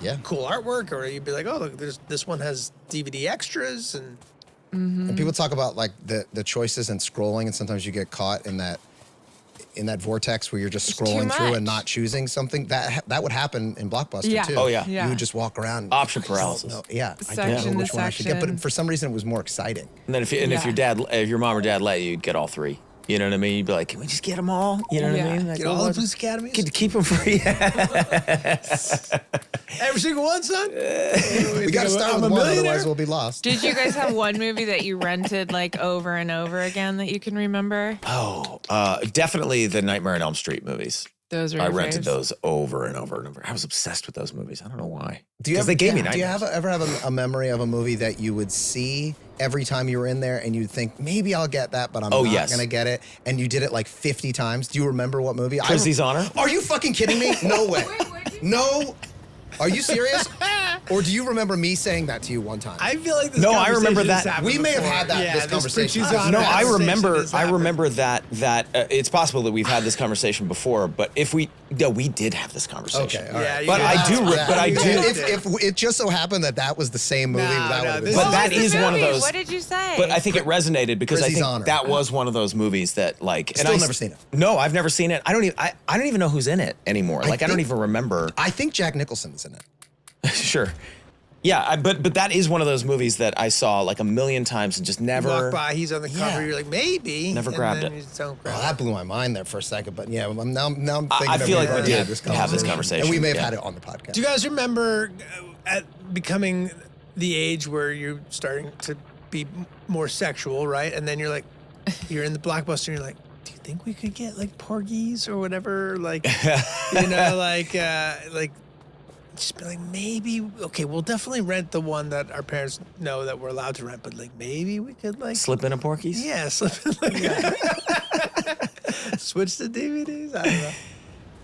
yeah, cool artwork, or you'd be like, oh, look, this one has DVD extras, and and people talk about like the choices and scrolling, and sometimes you get caught in that vortex where you're just It's too scrolling through and much. not choosing something. That would happen in Blockbuster Yeah. too. Oh, yeah. You would just walk around. Option I just don't paralysis. know. Yeah, I Section don't know to which one I should get, section. but for some reason it was more exciting. And then if your mom or dad let you, you'd get all three. You know what I mean? You'd be like, can we just get them all? You know what I Yeah. mean? Like, get all the Police Academies. keep them free. Every single one, son. We got to start with one, otherwise we'll be lost. Did you guys have one movie that you rented like over and over again that you can remember? Definitely the Nightmare on Elm Street movies. Those were I your rented faves? those over and over and over. I was obsessed with those movies. I don't know why. Do you Because they gave me Do nightmares. you ever have a memory of a movie that you would see every time you were in there and you'd think, maybe I'll get that, but I'm not yes. going to get it? And you did it like 50 times. Do you remember what movie? Prizzy's Honor? Are you fucking kidding me? No way. No. Are you serious? Or do you remember me saying that to you one time? I feel like this No, I remember conversation that. has happened We may have before. had that- this conversation. Pritchie's Honor No, I conversation remember. has I happened. remember that it's possible that we've had this conversation before. But we did have this conversation. Okay, all right. Yeah, you But guys- I do. That- But I do. If it just so happened that was the same movie, No, that no, would have this been. But that What was is the one of movie? those. What did you say? But I think it resonated because I Prizzy's think Honor. that was one of those movies that like. Still never seen it. No, I've never seen it. I don't even know who's in it anymore. Like I don't think- even remember. I think Jack Nicholson's in it. Sure. Yeah, but that is one of those movies that I saw like a million times and just never. Walk by, he's on the cover. Yeah. You're like, maybe. Never and grabbed then it. You just don't Oh, grab that blew my mind there for a second, but yeah, now I'm thinking I that feel like we've we already did had have this conversation, and we may have yeah. had it on the podcast. Do you guys remember at becoming the age where you're starting to be more sexual, right? And then you're like, you're in the Blockbuster and you're like, do you think we could get like porgies or whatever? Like, you know, like just be like, maybe, okay, we'll definitely rent the one that our parents know that we're allowed to rent, but like maybe we could like, Slip in a Porky's? yeah, slip in like, switch the DVDs. I don't know.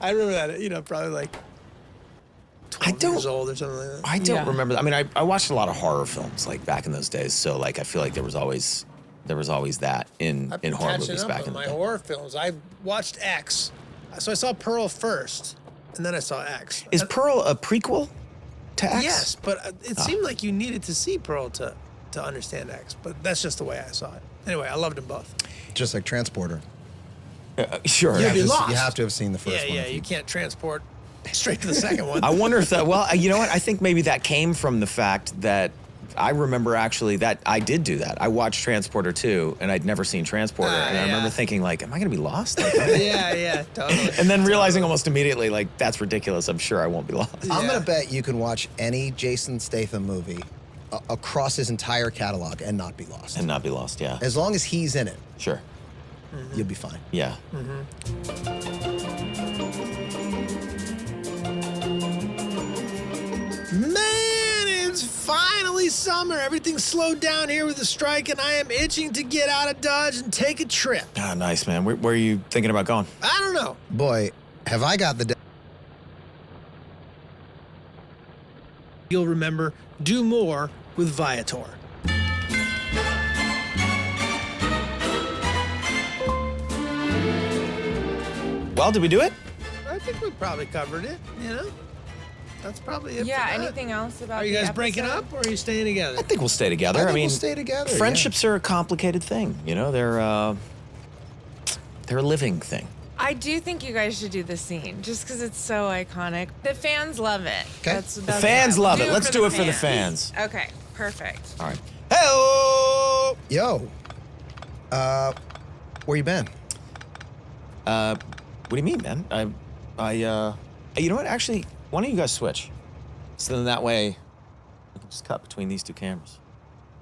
I remember that, you know, probably like 12 years old or something like that. I don't Yeah. remember. I mean, I watched a lot of horror films like back in those days. So like, I feel like there was always There was always that in I've been horror catching movies up back on in the my day. horror films. I watched X. So I saw Pearl first, and then I saw X. Is Pearl a prequel to X? Yes, but it seemed like you needed to see Pearl to understand X. But that's just the way I saw it. Anyway, I loved them both. Just like Transporter. Sure. You'd be You lost. have to have seen the first Yeah, one. yeah. if You can't transport straight to the second one. I wonder if that, well, you know what? I think maybe that came from the fact that I remember actually that I did do that. I watched Transporter 2, and I'd never seen Transporter. And I remember thinking, like, am I going to be lost? Like, yeah, totally. and then realizing almost immediately, like, that's ridiculous. I'm sure I won't be lost. I'm going to bet you can watch any Jason Statham movie across his entire catalog and not be lost. And not be lost, yeah. As long as he's in it, Sure. you'll be fine. Yeah. Man, it's finally summer. Everything's slowed down here with the strike, and I am itching to get out of Dodge and take a trip. Ah, nice, man. Where are you thinking about going? I don't know. Boy, have I got the... You'll remember, do more with Viator. Well, did we do it? I think we probably covered it, you know? That's probably it. Yeah, for that. anything else about Are you the guys breaking episode? up or are you staying together? I think we'll stay together. I think mean, we'll stay together, yeah. Friendships are a complicated thing. You know, they're a living thing. I do think you guys should do the scene just because it's so iconic. The fans love it. Okay. The fans love it. Let's do it for the fans. Okay, perfect. All right. Hello. Yo, where you been? What do you mean, man? You know what? Actually, why don't you guys switch? So then that way, we can just cut between these two cameras.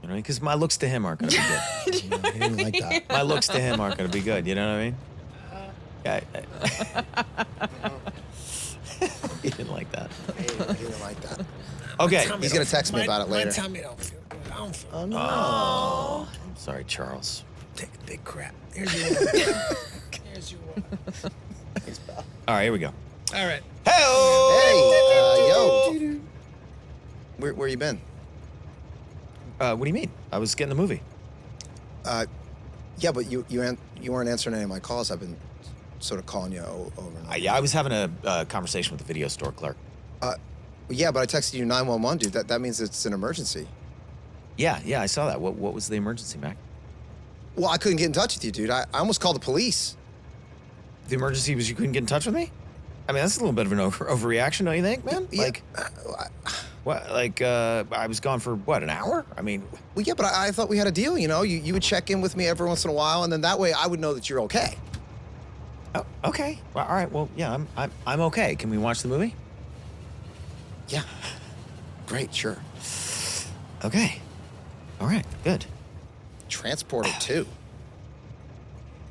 You know, because my looks to him aren't going to be good. He didn't like that. My looks to him aren't going to be good. You know what I mean? Yeah. He didn't like that. He didn't like that. Okay. He's going to text me about it later. My tummy don't feel good. I don't feel Oh, no. Oh, I'm sorry, Charles. Take a big crap. Here's your water. Here's your water. All right, here we go. All right. Hey, yo. Where you been? What do you mean? I was getting the movie. Yeah, but you weren't answering any of my calls. I've been sort of calling you over and over. Yeah, I was having a conversation with the video store clerk. Yeah, but I texted you 911, dude. That means it's an emergency. Yeah, I saw that. What was the emergency, Mac? Well, I couldn't get in touch with you, dude. I almost called the police. The emergency was you couldn't get in touch with me? I mean, that's a little bit of an overreaction, don't you think, man? Yeah. Like, what? Like, I was gone for, what, an hour? I mean... Well, yeah, but I thought we had a deal, you know? You would check in with me every once in a while, and then that way I would know that you're okay. Oh, okay. Well, all right. Well, yeah, I'm okay. Can we watch the movie? Yeah. Great, sure. Okay. All right. Good. Transporter 2.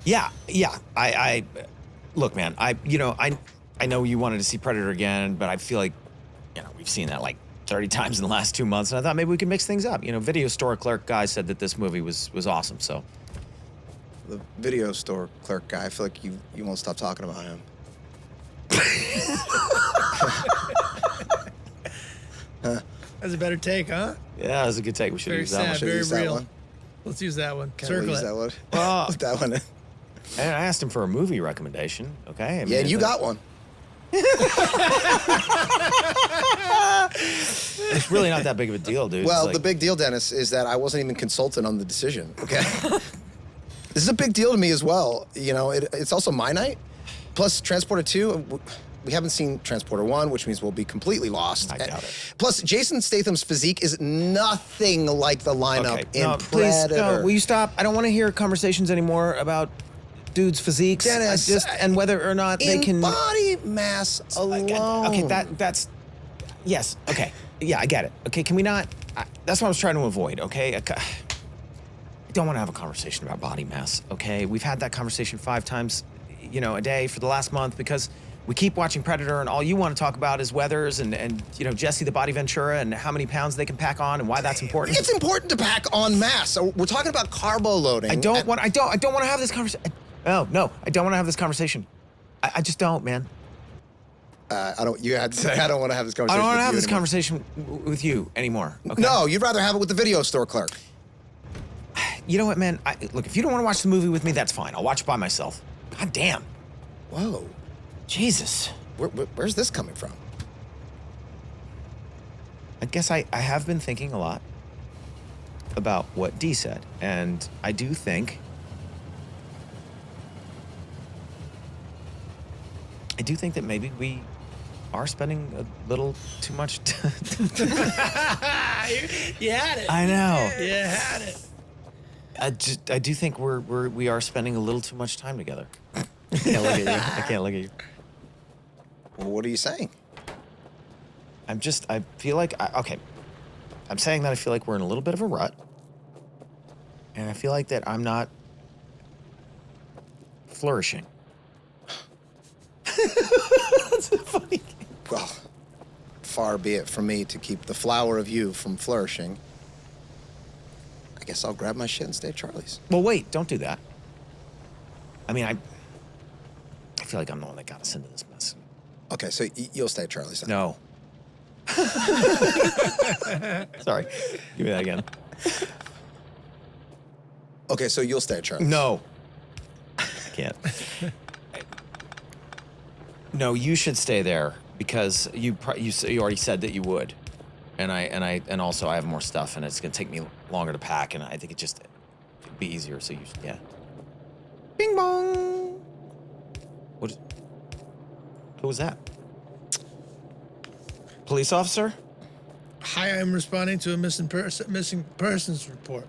Yeah. I look, man. I know you wanted to see Predator again, but I feel like, we've seen that like 30 times in the last 2 months, and I thought maybe we could mix things up. Video store clerk guy said that this movie was awesome. So. The video store clerk guy, I feel like you won't stop talking about him. That's a better take, huh? Yeah, that was a good take. We should Very use that one. sad, Should we very use that real. one? Let's use that one. Can Circle we use it. that one? Well, that one. and I asked him for a movie recommendation. Okay. I mean, Yeah, and you got one. It's really not that big of a deal, dude. Well, It's like- the big deal, Dennis, is that I wasn't even consulted on the decision, okay? This is a big deal to me as well. It's also my night. Plus, Transporter 2, we haven't seen Transporter 1, which means we'll be completely lost. I doubt it. Plus, Jason Statham's physique is nothing like the lineup Okay, in no, please, Predator. no, will you stop? I don't want to hear conversations anymore about dudes' physiques. Dennis, and whether or not they in can. body mass alone. Okay, that's. Yes. Okay. Yeah, I get it. Okay, can we not? That's what I was trying to avoid. Okay. I don't want to have a conversation about body mass. Okay, we've had that conversation 5 times, a day for the last month because we keep watching Predator, and all you want to talk about is weathers and Jesse the Body Ventura and how many pounds they can pack on and why that's important. It's important to pack on mass. So we're talking about carbo loading. I don't want to have this conversation. No, I don't want to have this conversation. I just don't, man. You had to say I don't want to have this conversation. I don't want to have with this you anymore. conversation with you anymore. Okay? No, you'd rather have it with the video store clerk. You know what, man? Look, if you don't want to watch the movie with me, that's fine. I'll watch it by myself. God damn. Whoa. Jesus. Where's this coming from? I guess I have been thinking a lot about what Dee said, and I do think that maybe we are spending a little too much time. You had it. I know. You had it. I do think we are spending a little too much time together. I can't look at you. I can't look at you. Well, what are you saying? I feel like, okay. I'm saying that I feel like we're in a little bit of a rut. And I feel like that I'm not flourishing. That's funny. Well, far be it from me to keep the flower of you from flourishing. I guess I'll grab my shit and stay at Charlie's. Well, wait, don't do that. I mean, I feel like I'm the one that got us into this mess. Okay, so you'll stay at Charlie's then? No. Sorry. Give me that again. Okay, so you'll stay at Charlie's? No. I can't. No, you should stay there because you already said that you would, and also I have more stuff and it's gonna take me longer to pack, and I think it'd be easier. So yeah. Bing bong. Who was that? Police officer? Hi, I'm responding to a missing persons report.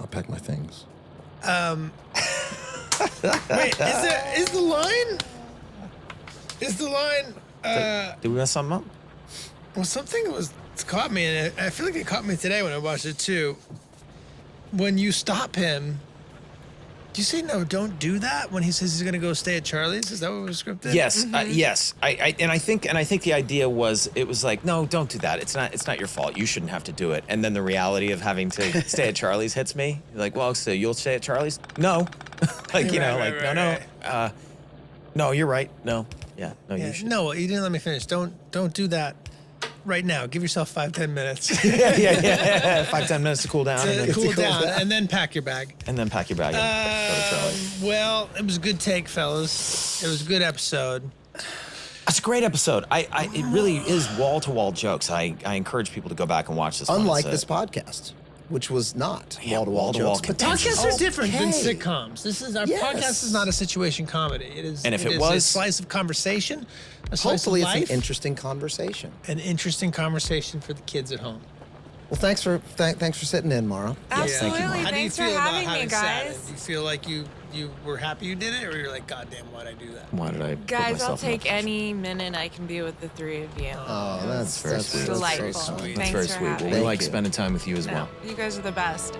I'll pack my things. Wait, is the line? Did we mess something up? Well, something caught me, and I feel like it caught me today when I watched it too. When you stop him, do you say no? Don't do that when he says he's gonna go stay at Charlie's. Is that what was scripted? Yes, yes. I think the idea was it was like, no, don't do that. It's not your fault. You shouldn't have to do it. And then the reality of having to stay at Charlie's hits me. You're like, well, so you'll stay at Charlie's? No, like no, you're right. No, yeah, no, you should. No, you didn't let me finish. Don't do that right now. Give yourself 5-10 minutes. yeah. 5-10 minutes to cool down. And then pack your bag. And then pack your bag and go to Charlie's. Well, it was a good take, fellas. It was a good episode. It's a great episode. It really is wall-to-wall jokes. I encourage people to go back and watch this. Unlike this podcast, which was not wall-to-wall jokes. But podcasts are different than sitcoms. Our podcast is not a situation comedy. It is. And if it is was a slice of conversation, a slice Hopefully of it's life, an interesting conversation. An interesting conversation for the kids at home. Well, thanks for sitting in, Mara. Absolutely. How do you Thanks feel for about having me, having sat in? guys. Do you feel like you were happy you did it, or you're like, God damn, why'd I do that? Why did I? put Guys, I'll myself in that take any minute I can be with the three of you. Oh, that's very sweet. Delightful. That's so sweet. Thanks That's very for sweet. having Well, me. we like you. spending time with you as No, well. you guys are the best.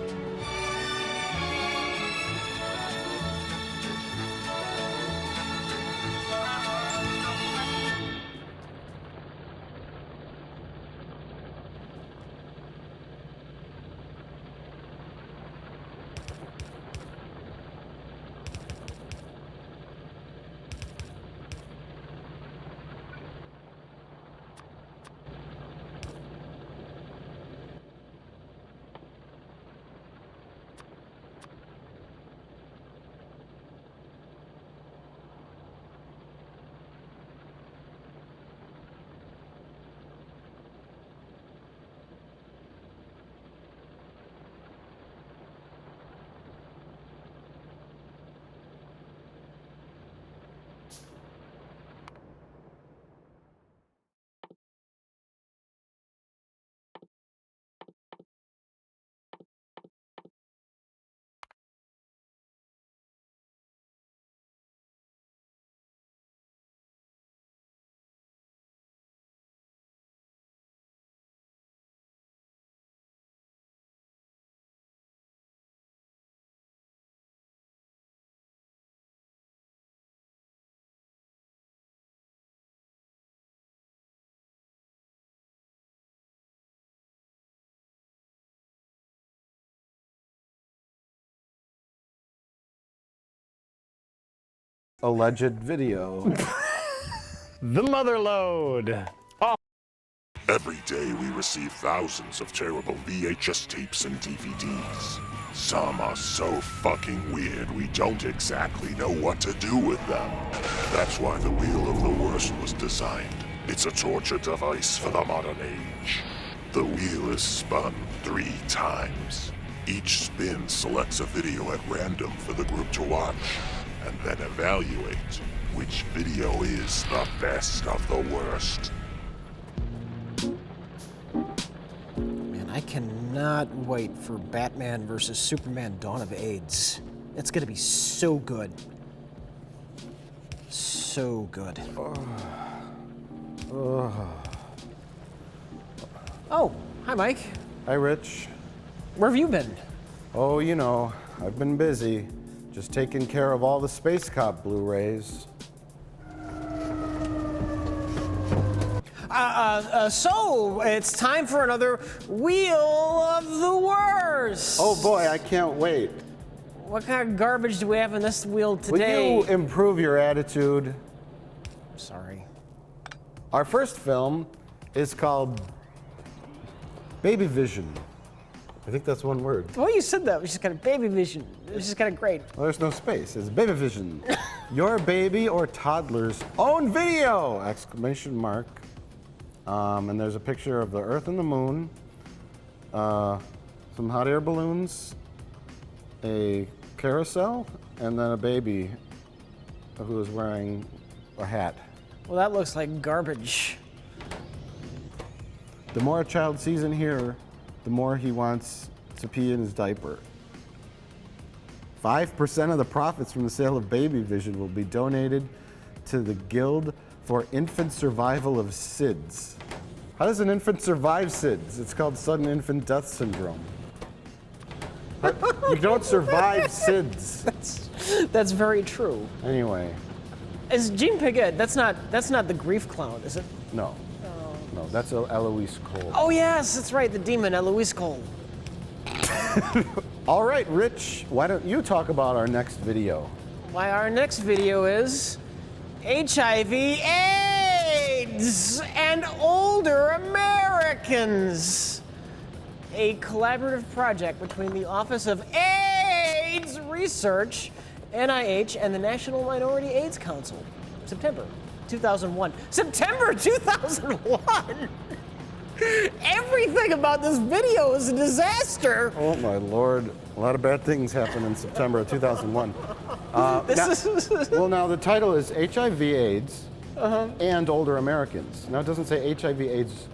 Alleged video. The mother load. Every day we receive thousands of terrible VHS tapes and DVDs. Some are so fucking weird we don't exactly know what to do with them. That's why the Wheel of the Worst was designed. It's a torture device for the modern age. The wheel is spun 3 times. Each spin selects a video at random for the group to watch, and then evaluate which video is the best of the worst. Man, I cannot wait for Batman vs. Superman Dawn of AIDS. It's gonna be so good. So good. Oh, hi, Mike. Hi, Rich. Where have you been? Oh, you know, I've been busy. Just taking care of all the Space Cop Blu-rays. So it's time for another Wheel of the Worst. Oh boy, I can't wait. What kind of garbage do we have in this wheel today? Will you improve your attitude? Sorry. Our first film is called Baby Vision. I think that's one word. The way you said that was just kind of baby vision. It was just kind of great. Well, there's no space. It's Baby Vision. Your baby or toddler's own video! Exclamation mark. And there's a picture of the Earth and the Moon, some hot air balloons, a carousel, and then a baby who is wearing a hat. Well, that looks like garbage. The more a child sees in here, the more he wants to pee in his diaper. 5% of the profits from the sale of Baby Vision will be donated to the Guild for Infant Survival of SIDS. How does an infant survive SIDS? It's called sudden infant death syndrome. You don't survive SIDS. That's very true. Anyway. Is Jean Piaget? That's not the grief clown, is it? No. No, that's Eloise Cole. Oh yes, that's right, the demon Eloise Cole. All right, Rich, why don't you talk about our next video? Why, our next video is HIV AIDS and older Americans. A collaborative project between the Office of AIDS Research, NIH, and the National Minority AIDS Council. September 2001. September 2001! Everything about this video is a disaster. Oh my Lord, a lot of bad things happened in September of 2001. Now the title is HIV/AIDS and older Americans. Now it doesn't say HIV/AIDS,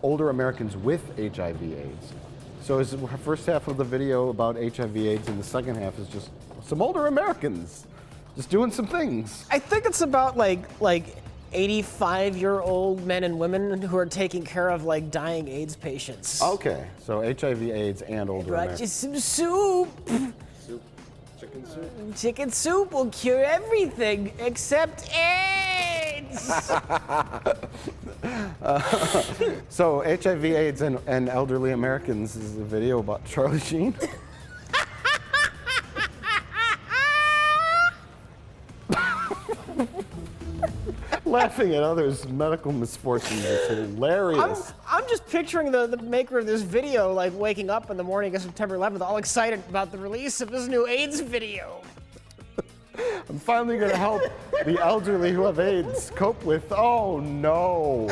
older Americans with HIV/AIDS. So is the first half of the video about HIV/AIDS and the second half is just some older Americans just doing some things? I think it's about like 85-year-old men and women who are taking care of dying AIDS patients. Okay, so HIV/AIDS and older Brought Americans. you some soup. Chicken soup? Chicken soup will cure everything except AIDS. So HIV/AIDS and elderly Americans is a video about Charlie Sheen. Laughing at others' medical misfortunes is hilarious. I'm just picturing the maker of this video waking up in the morning of September 11th all excited about the release of his new AIDS video. I'm finally going to help the elderly who have AIDS cope with, oh no.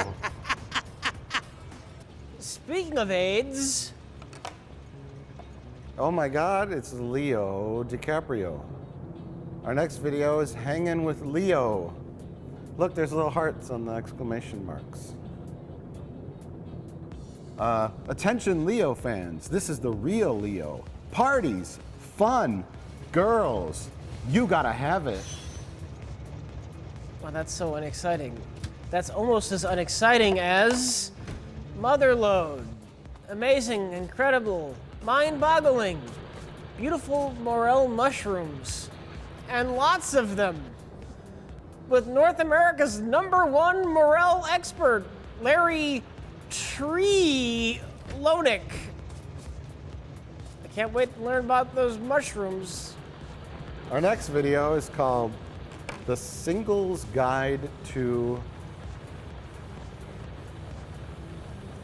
Speaking of AIDS. Oh my God, it's Leo DiCaprio. Our next video is Hanging with Leo. Look, there's little hearts on the exclamation marks. Attention Leo fans, this is the real Leo. Parties, fun, girls, you gotta have it. Well, that's so unexciting. That's almost as unexciting as Motherload. Amazing, incredible, mind-boggling, beautiful morel mushrooms, and lots of them. With North America's #1 morel expert, Larry Tree Lonick. I can't wait to learn about those mushrooms. Our next video is called The Singles Guide to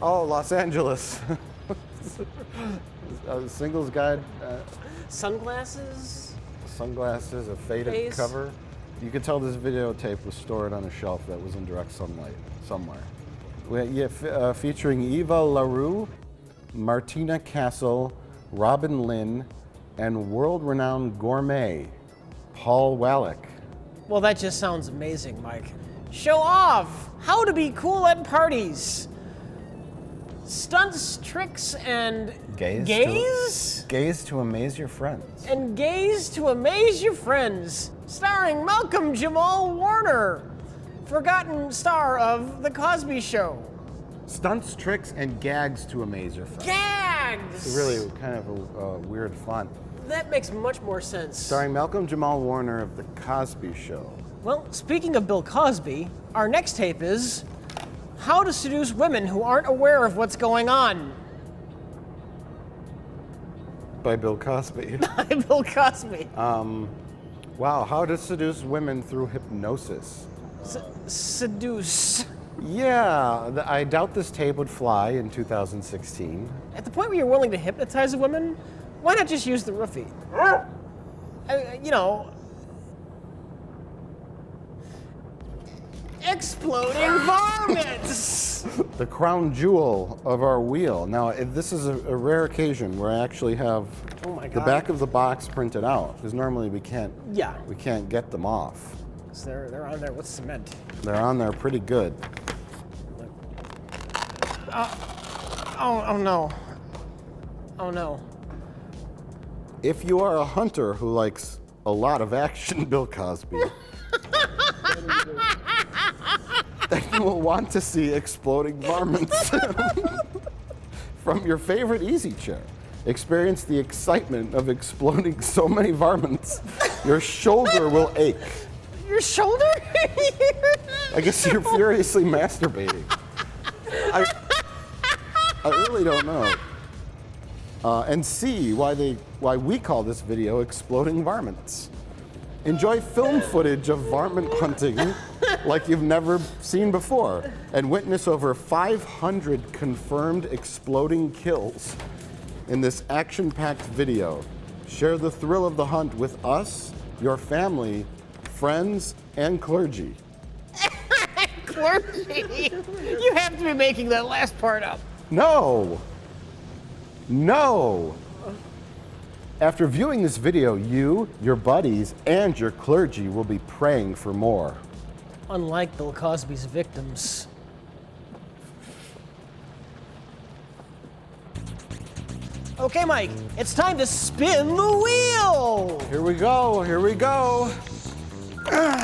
Oh, Los Angeles. A singles guide. Sunglasses? Sunglasses, a faded Face. cover. You could tell this videotape was stored on a shelf that was in direct sunlight somewhere. Featuring Eva LaRue, Martina Castle, Robin Lynn, and world-renowned gourmet Paul Wallach. Well, that just sounds amazing, Mike. Show off! How to be cool at parties. Stunts, tricks, and gaze? Gaze to amaze your friends. And gaze to amaze your friends. Starring Malcolm Jamal Warner, forgotten star of The Cosby Show. Stunts, tricks, and gags to amaze your friends. Gags! It's really kind of a weird font. That makes much more sense. Starring Malcolm Jamal Warner of The Cosby Show. Well, speaking of Bill Cosby, our next tape is How to Seduce Women Who Aren't Aware of What's Going On. By Bill Cosby. By Bill Cosby. Wow, how to seduce women through hypnosis. Seduce. Yeah, I doubt this tape would fly in 2016. At the point where you're willing to hypnotize a woman, why not just use the roofie? You know, exploding varmints! The crown jewel of our wheel. Now, this is a rare occasion where I actually have the back of the box printed out, because normally we can't get them off. So they're on there with cement. They're on there pretty good. Oh no. Oh no. If you are a hunter who likes a lot of action, Bill Cosby, then you will want to see exploding varmints from your favorite easy chair. Experience the excitement of exploding so many varmints, your shoulder will ache. Your shoulder? I guess you're furiously masturbating. I really don't know. And see why we call this video Exploding Varmints. Enjoy film footage of varmint hunting like you've never seen before, and witness over 500 confirmed exploding kills in this action-packed video. Share the thrill of the hunt with us, your family, friends, and clergy. Clergy? You have to be making that last part up. No! No! After viewing this video, you, your buddies, and your clergy will be praying for more. Unlike Bill Cosby's victims. Okay, Mike, it's time to spin the wheel! Here we go, here we go. Oh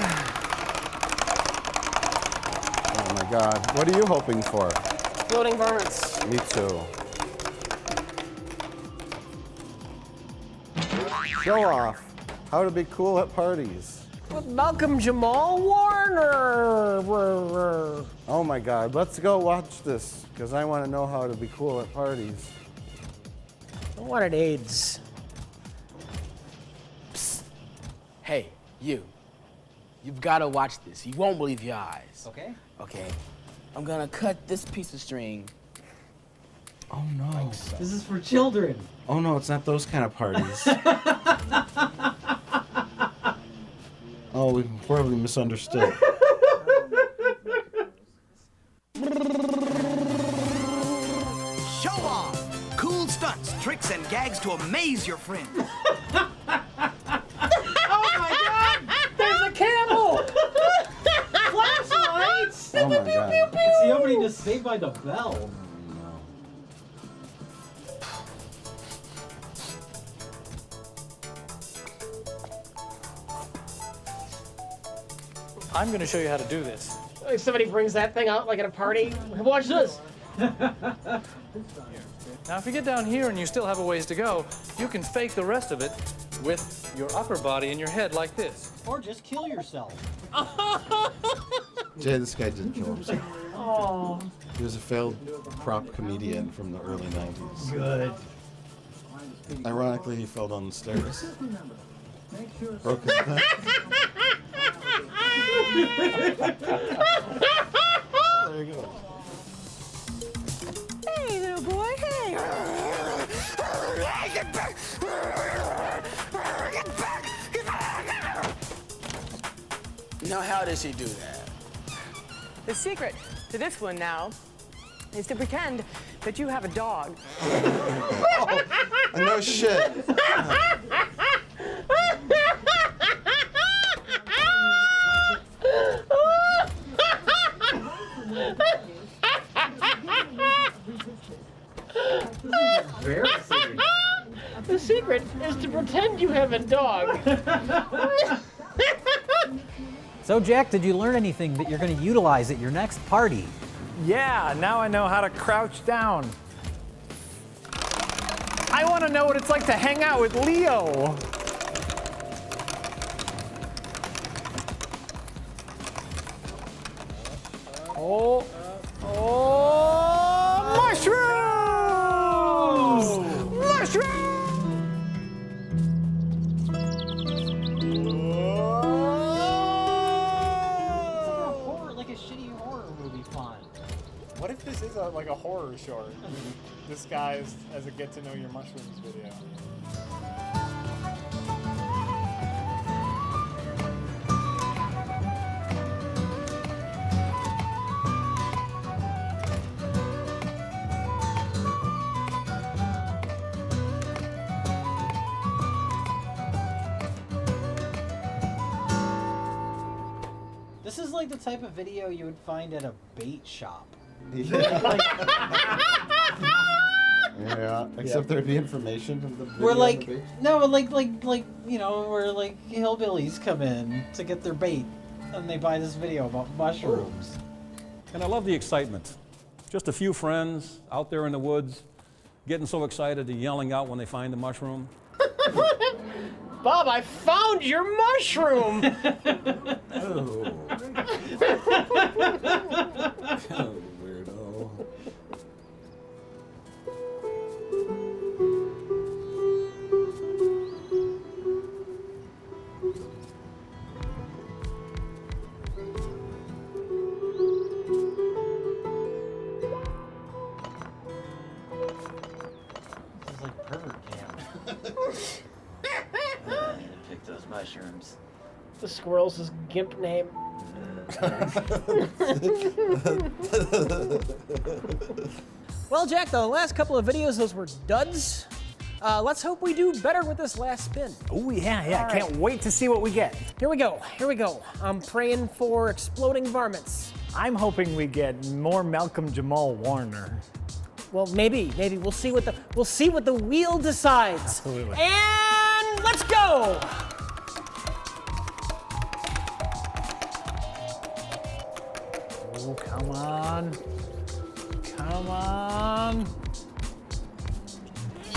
my God, what are you hoping for? Exploding varmints. Me too. Show off. How to be cool at parties. With Malcolm Jamal Warner. Oh my God, let's go watch this, because I want to know how to be cool at parties. I wanted AIDS. Psst. Hey, you. You've got to watch this. You won't believe your eyes. Okay. Okay. I'm gonna cut this piece of string. Oh no. Like so. This is for children. Oh no, it's not those kind of parties. Oh, we horribly misunderstood. Show off! Cool stunts, tricks, and gags to amaze your friends. Oh my God! There's a camel! Flashlights! Oh my God. It's the opening to Saved by the Bell. I'm going to show you how to do this. Like somebody brings that thing out like at a party. Watch this. Now, if you get down here and you still have a ways to go, you can fake the rest of it with your upper body and your head like this. Or just kill yourself. Jay, this guy didn't kill himself. Oh. He was a failed prop comedian from the early 90s. Good. Ironically, he fell down the stairs. Broke his neck. There you go. Now, how does he do that? The secret to this one now is to pretend that you have a dog. No shit. Embarrassing. The secret is to pretend you have a dog. So, Jack, did you learn anything that you're going to utilize at your next party? Yeah, now I know how to crouch down. I want to know what it's like to hang out with Leo. Oh, mushrooms! Mushrooms! Like a shitty horror movie font. What if this is like a horror short, disguised as a get to know your mushrooms video? This is like the type of video you would find at a bait shop. Yeah, except there'd be information in the video. We're on like, the page. no, like, you know, where like hillbillies come in to get their bait, and they buy this video about mushrooms. And I love the excitement. Just a few friends out there in the woods, getting so excited and yelling out when they find the mushroom. Bob, I found your mushroom! Oh. Weirdo. This is like pervert camp. Pick those mushrooms. The squirrel's gimp name. Well, Jack, the last couple of videos, those were duds. Let's hope we do better with this last spin. Oh, yeah. All right. Can't wait to see what we get. Here we go. I'm praying for exploding varmints. I'm hoping we get more Malcolm Jamal Warner. Well, maybe we'll see what the wheel decides. Absolutely. And let's go. Oh, come on. Come on.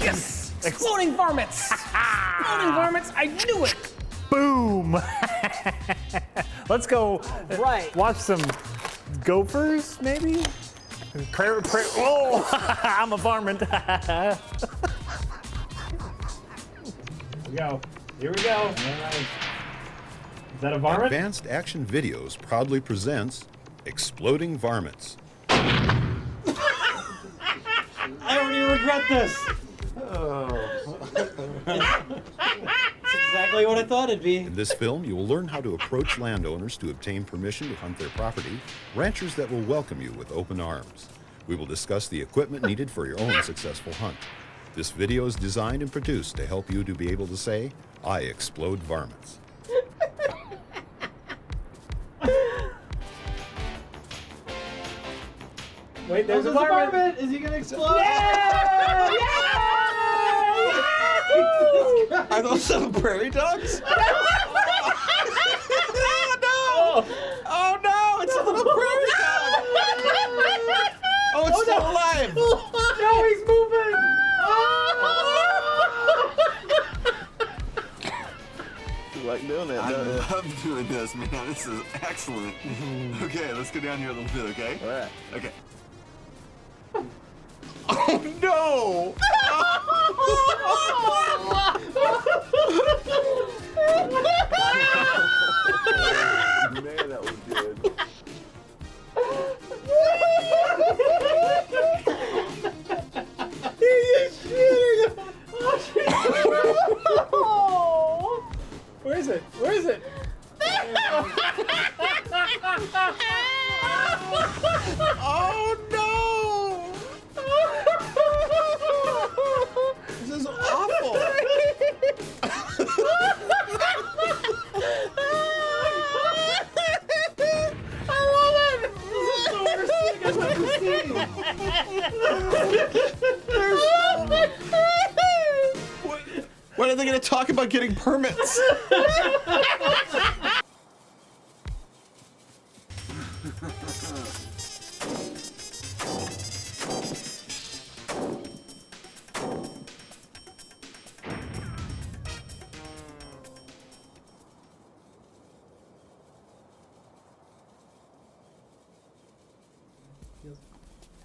Yes! Exploding varmints! Exploding varmints, I knew it! Boom! Let's go watch some gophers, maybe? Oh, I'm a varmint. Here we go. All right. Is that a varmint? Advanced Action Videos proudly presents Exploding Varmints. I already regret this. It's exactly what I thought it'd be. In this film, you will learn how to approach landowners to obtain permission to hunt their property, ranchers that will welcome you with open arms. We will discuss the equipment needed for your own successful hunt. This video is designed and produced to help you to be able to say, I explode varmints. Wait, there's a varmint. varmint. Is he gonna explode? Yeah! Are those some prairie dogs? No! Oh no! It's a little prairie dog! Oh, it's still alive! No, he's moving! You like doing that, don't you? I love doing this, man. This is excellent. Okay, let's go down here a little bit, okay? All right. Okay. Oh no! Man, that was good. Where is it? Where is it? are they going to talk about getting permits?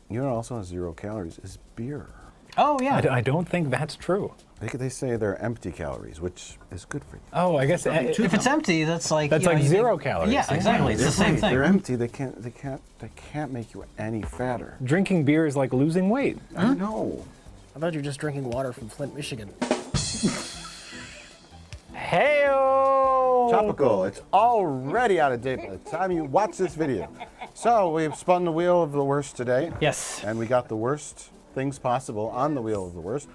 You know, also has 0 calories is beer. Oh yeah. I don't think that's true. They say they're empty calories, which is good for you. Oh, I guess If it's empty, that's like That's you know, like you 0 think- calories. Yeah, exactly. It's the same thing. They're empty. They can't make you any fatter. Drinking beer is like losing weight. I know. I thought you were just drinking water from Flint, Michigan. Hey-o! Topical. It's already out of date by the time you watch this video. So we've spun the wheel of the worst today. Yes. And we got the worst things possible on the wheel of the worst.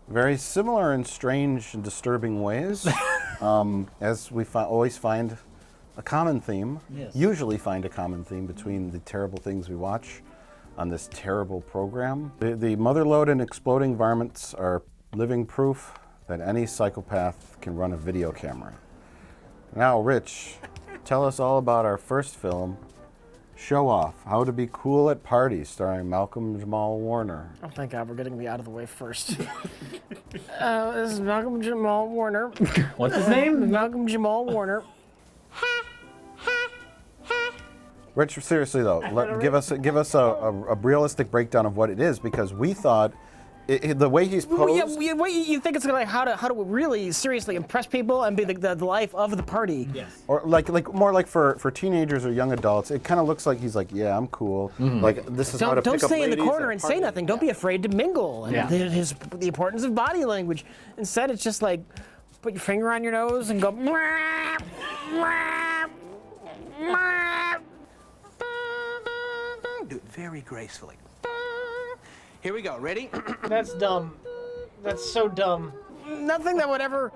Very similar in strange and disturbing ways. As we always find a common theme. Yes. Usually find a common theme between the terrible things we watch on this terrible program. The motherlode and exploding varmints are living proof that any psychopath can run a video camera. Now, Rich, tell us all about our first film, Show Off, How to Be Cool at Parties, starring Malcolm Jamal Warner. Oh, thank God, we're getting me out of the way first. This is Malcolm Jamal Warner. What's his name? Malcolm Jamal Warner. Rich, seriously though, give us a realistic breakdown of what it is, because we thought the way he's posed. You think it's like how to really seriously impress people and be the life of the party? Yes. Or like more like for teenagers or young adults, it kind of looks like he's like, yeah, I'm cool. Like this is how to Don't pick up stay in the ladies corner at and say parties. nothing. Don't be afraid to mingle. And the importance of body language. Instead, it's just like put your finger on your nose and go. "Mwah, mwah, mwah." Do it very gracefully. Here we go. Ready? That's dumb. That's so dumb. Nothing that would ever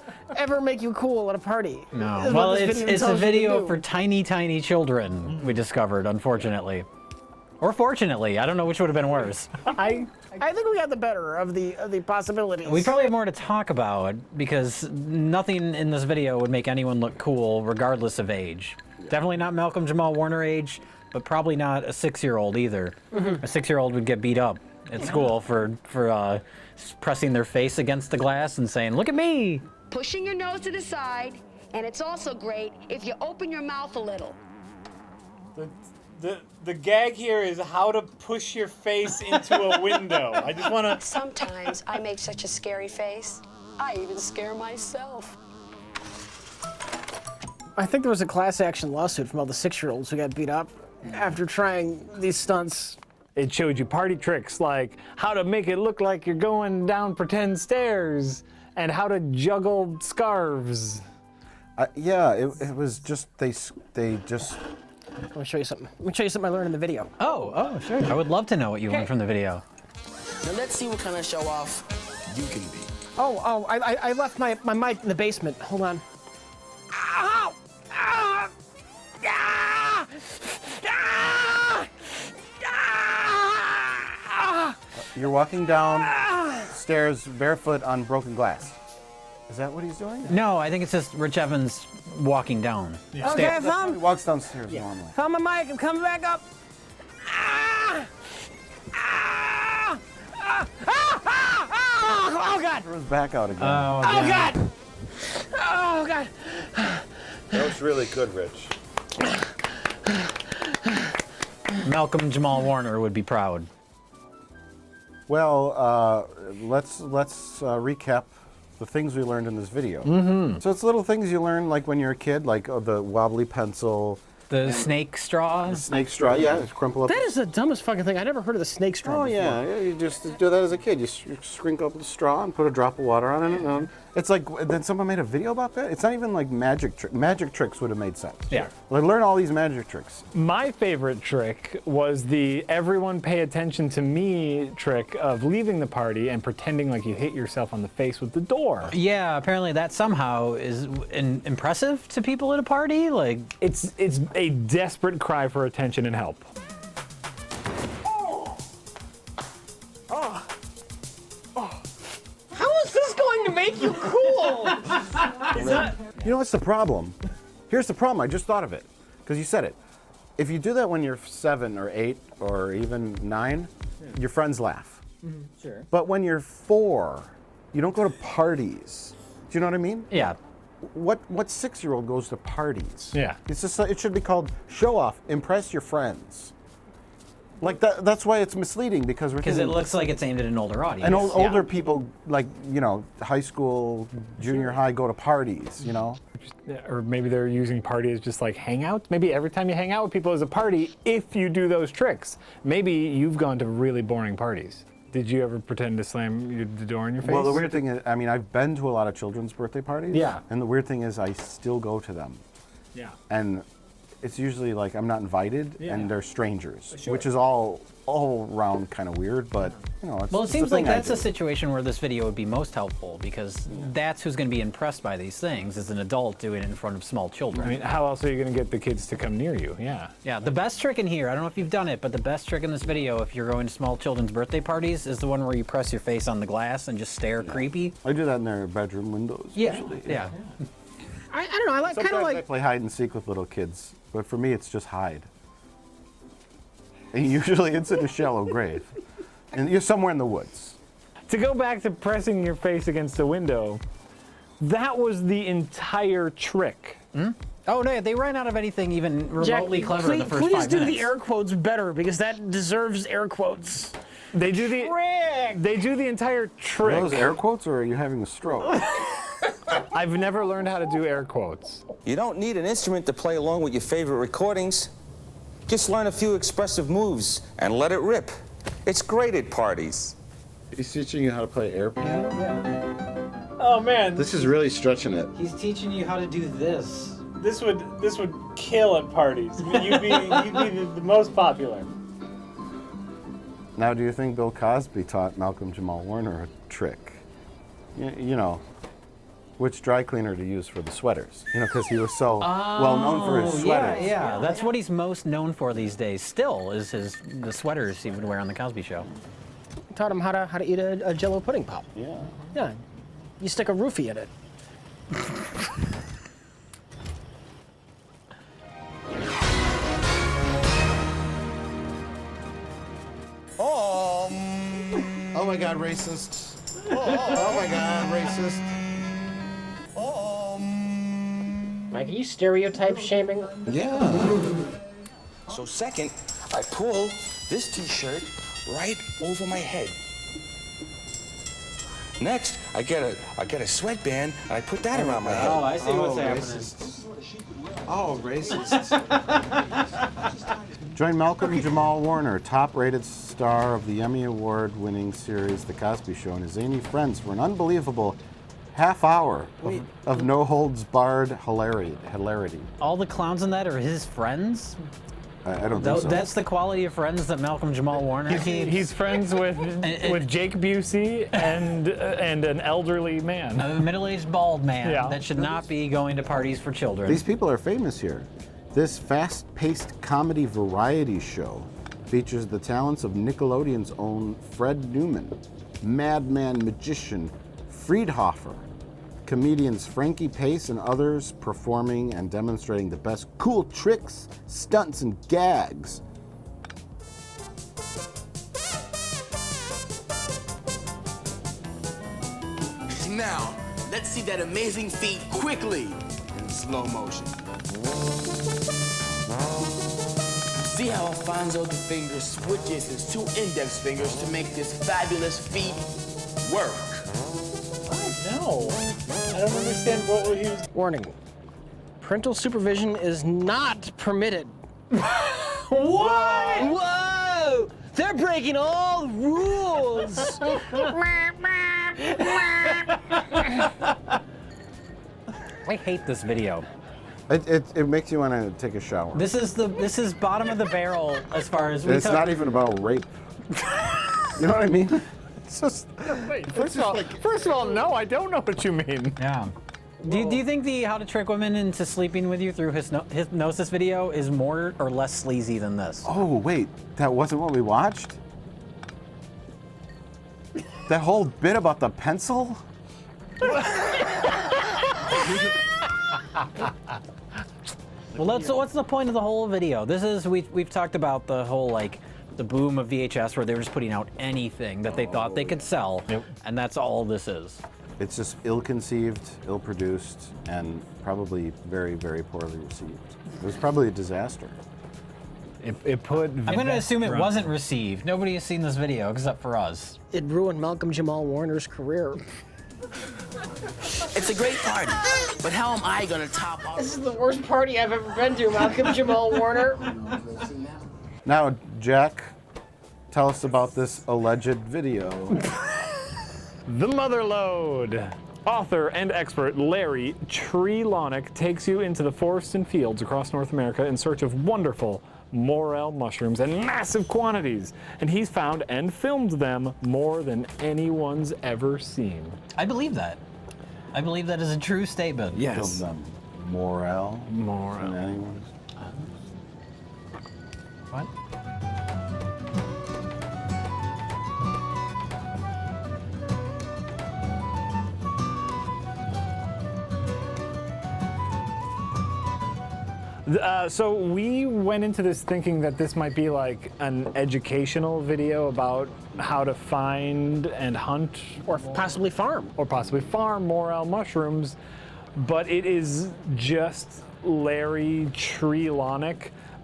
make you cool at a party. No. is what Well, this video it's a tells you to video do. for tiny children, we discovered, unfortunately. Or fortunately, I don't know which would have been worse. I think we got the better of the possibilities. We probably have more to talk about because nothing in this video would make anyone look cool regardless of age. Definitely not Malcolm Jamal Warner age, but probably not a 6-year-old either. A 6-year-old would get beat up at school for pressing their face against the glass and saying, "Look at me." Pushing your nose to the side, and it's also great if you open your mouth a little. The gag here is how to push your face into a window. I just want to. Sometimes I make such a scary face, I even scare myself. I think there was a class action lawsuit from all the 6-year-olds who got beat up after trying these stunts. It showed you party tricks like how to make it look like you're going down pretend stairs and how to juggle scarves. Yeah, it was just they just. Let me show you something. Let me show you something I learned in the video. Oh, sure. I would love to know what you learned from the video. Now let's see what kind of show off you can be. I left my mic in the basement. Hold on. Ow! Ah! Ah! Ah! Ah! You're walking down stairs barefoot on broken glass. Is that what he's doing? No, I think it's just Rich Evans walking down. Okay, I found. He walks downstairs normally. Found my mic. I'm coming back up. Ah! Ah! Ah! Ah! Ah! Oh God! Throw his back out again. Oh God! Oh God! That was really good, Rich. Malcolm Jamal Warner would be proud. Well, let's recap the things we learned in this video. So it's little things you learn, like when you're a kid, like the wobbly pencil. The snake straw? The snake straw, yeah. Just crumple up. That is the dumbest fucking thing. I never heard of the snake straw. Oh, yeah. You just do that as a kid. You sprinkle up the straw and put a drop of water on it. And it's like, then someone made a video about that? It's not even like magic tricks. Magic tricks would have made sense. Yeah. Like, learn all these magic tricks. My favorite trick was the everyone pay attention to me trick of leaving the party and pretending like you hit yourself on the face with the door. Yeah, apparently that somehow is impressive to people at a party. Like it's a desperate cry for attention and help. How is this going to make you cool. You know what's the problem? Here's the problem. I just thought of it because you said it. If you do that when you're 7 or 8 or even 9, your friends laugh. Sure. But when you're 4, you don't go to parties. Do you know what I mean? Yeah. What 6-year-old goes to parties? Yeah. It's just it should be called show off, impress your friends. Like that's why it's misleading because we're Because it thinking- looks like it's aimed at an older audience. and older people, like, you know, high school, junior high, go to parties, you know? Or maybe they're using party as just like hangouts. Maybe every time you hang out with people is a party if you do those tricks. Maybe you've gone to really boring parties. Did you ever pretend to slam the door in your face? Well, the weird thing is, I mean, I've been to a lot of children's birthday parties. Yeah. And the weird thing is I still go to them. Yeah. And it's usually like I'm not invited Yeah. and they're strangers, Sure. which is all around kind of weird, but, you know, it's Well, it it's a seems thing like I that's do. a situation where this video would be most helpful because that's who's going to be impressed by these things is an adult doing it in front of small children. I mean, how else are you going to get the kids to come near you? Yeah. Yeah, the best trick in here, I don't know if you've done it, but the best trick in this video, if you're going to small children's birthday parties, is the one where you press your face on the glass and just stare creepy. I do that in their bedroom windows. Yeah, usually. yeah. I don't know. I like kind Sometimes of I like. play hide and seek with little kids, but for me, it's just hide. And usually it's in a shallow grave, and you're somewhere in the woods. To go back to pressing your face against the window, that was the entire trick. Oh no, they ran out of anything even remotely Jack, clever in the first 5 please do minutes. the air quotes better because that deserves air quotes. They do the entere trick. Are those air quotes, or are you having a stroke? I've never learned how to do air quotes. You don't need an instrument to play along with your favorite recordings. Just learn a few expressive moves and let it rip. It's great at parties. He's teaching you how to play air piano? Oh man, This is really stretching it. He's teaching you how to do this. this would kill at parties. I mean, you'd be the most popular. Now, do you think Bill Cosby taught Malcolm Jamal Warner a trick? You know, which dry cleaner to use for the sweaters? You know, because he was so well known for his sweaters. Yeah, that's what he's most known for these days. Still, is the sweaters he would wear on the Cosby Show. Taught him how to eat a Jello pudding pop. Yeah. Yeah. You stick a roofie in it. Oh my God, racist. Oh my God, racist. Mike, are you stereotype shaming? Yeah. So second, I pull this t-shirt right over my head. Next, I get a sweatband and I put that around my head. Oh, I see what's happening. Racist. Oh, racist. Join Malcolm Jamal Warner, top-rated star of the Emmy Award-winning series The Cosby Show, and his zany friends for an unbelievable half hour of no-holds-barred hilarity. All the clowns in that are his friends? I don't think so. That's the quality of friends that Malcolm Jamal Warner keeps. He's friends with Jake Busey and an elderly man. A middle-aged bald man Yeah. that should not be going to parties for children. These people are famous here. This fast-paced comedy variety show features the talents of Nickelodeon's own Fred Newman, madman magician Friedhofer, comedians Frankie Pace and others performing and demonstrating the best cool tricks, stunts, and gags. Now, let's see that amazing feat quickly in slow motion. See how Alfonso the Finger switches his 2 index fingers to make this fabulous feat work. No, I don't understand what he was. Warning. Parental supervision is not permitted. What? Whoa! They're breaking all the rules. I hate this video. It makes you want to take a shower. This is bottom of the barrel as far as It's not even about rape. You know what I mean? It's just. Wait, first of all, no, I don't know what you mean. Yeah. Do you think the how to trick women into sleeping with you through hypnosis video is more or less sleazy than this? Oh, wait, that wasn't what we watched? That whole bit about the pencil? Well, what's the point of the whole video? This is we've talked about the whole like the boom of VHS where they were just putting out anything that they thought they could sell, and that's all this is. It's just ill-conceived, ill-produced, and probably very, very poorly received. It was probably a disaster. It put. I'm going to assume it wasn't received. Nobody has seen this video except for us. It ruined Malcolm Jamal Warner's career. It's a great party, but how am I gonna top off? This is the worst party I've ever been to, Malcolm Jamal Warner. Now, Jack, tell us about this alleged video. The Mother Lode. Author and expert Larry Trelawney takes you into the forests and fields across North America in search of wonderful morel mushrooms in massive quantities. And he's found and filmed them more than anyone's ever seen. I believe that. I believe that is a true statement. Filmed them. Morel? Morel. Anyone? What? So we went into this thinking that this might be like an educational video about how to find and hunt, or possibly farm, morel mushrooms, but it is just Larry Trelawney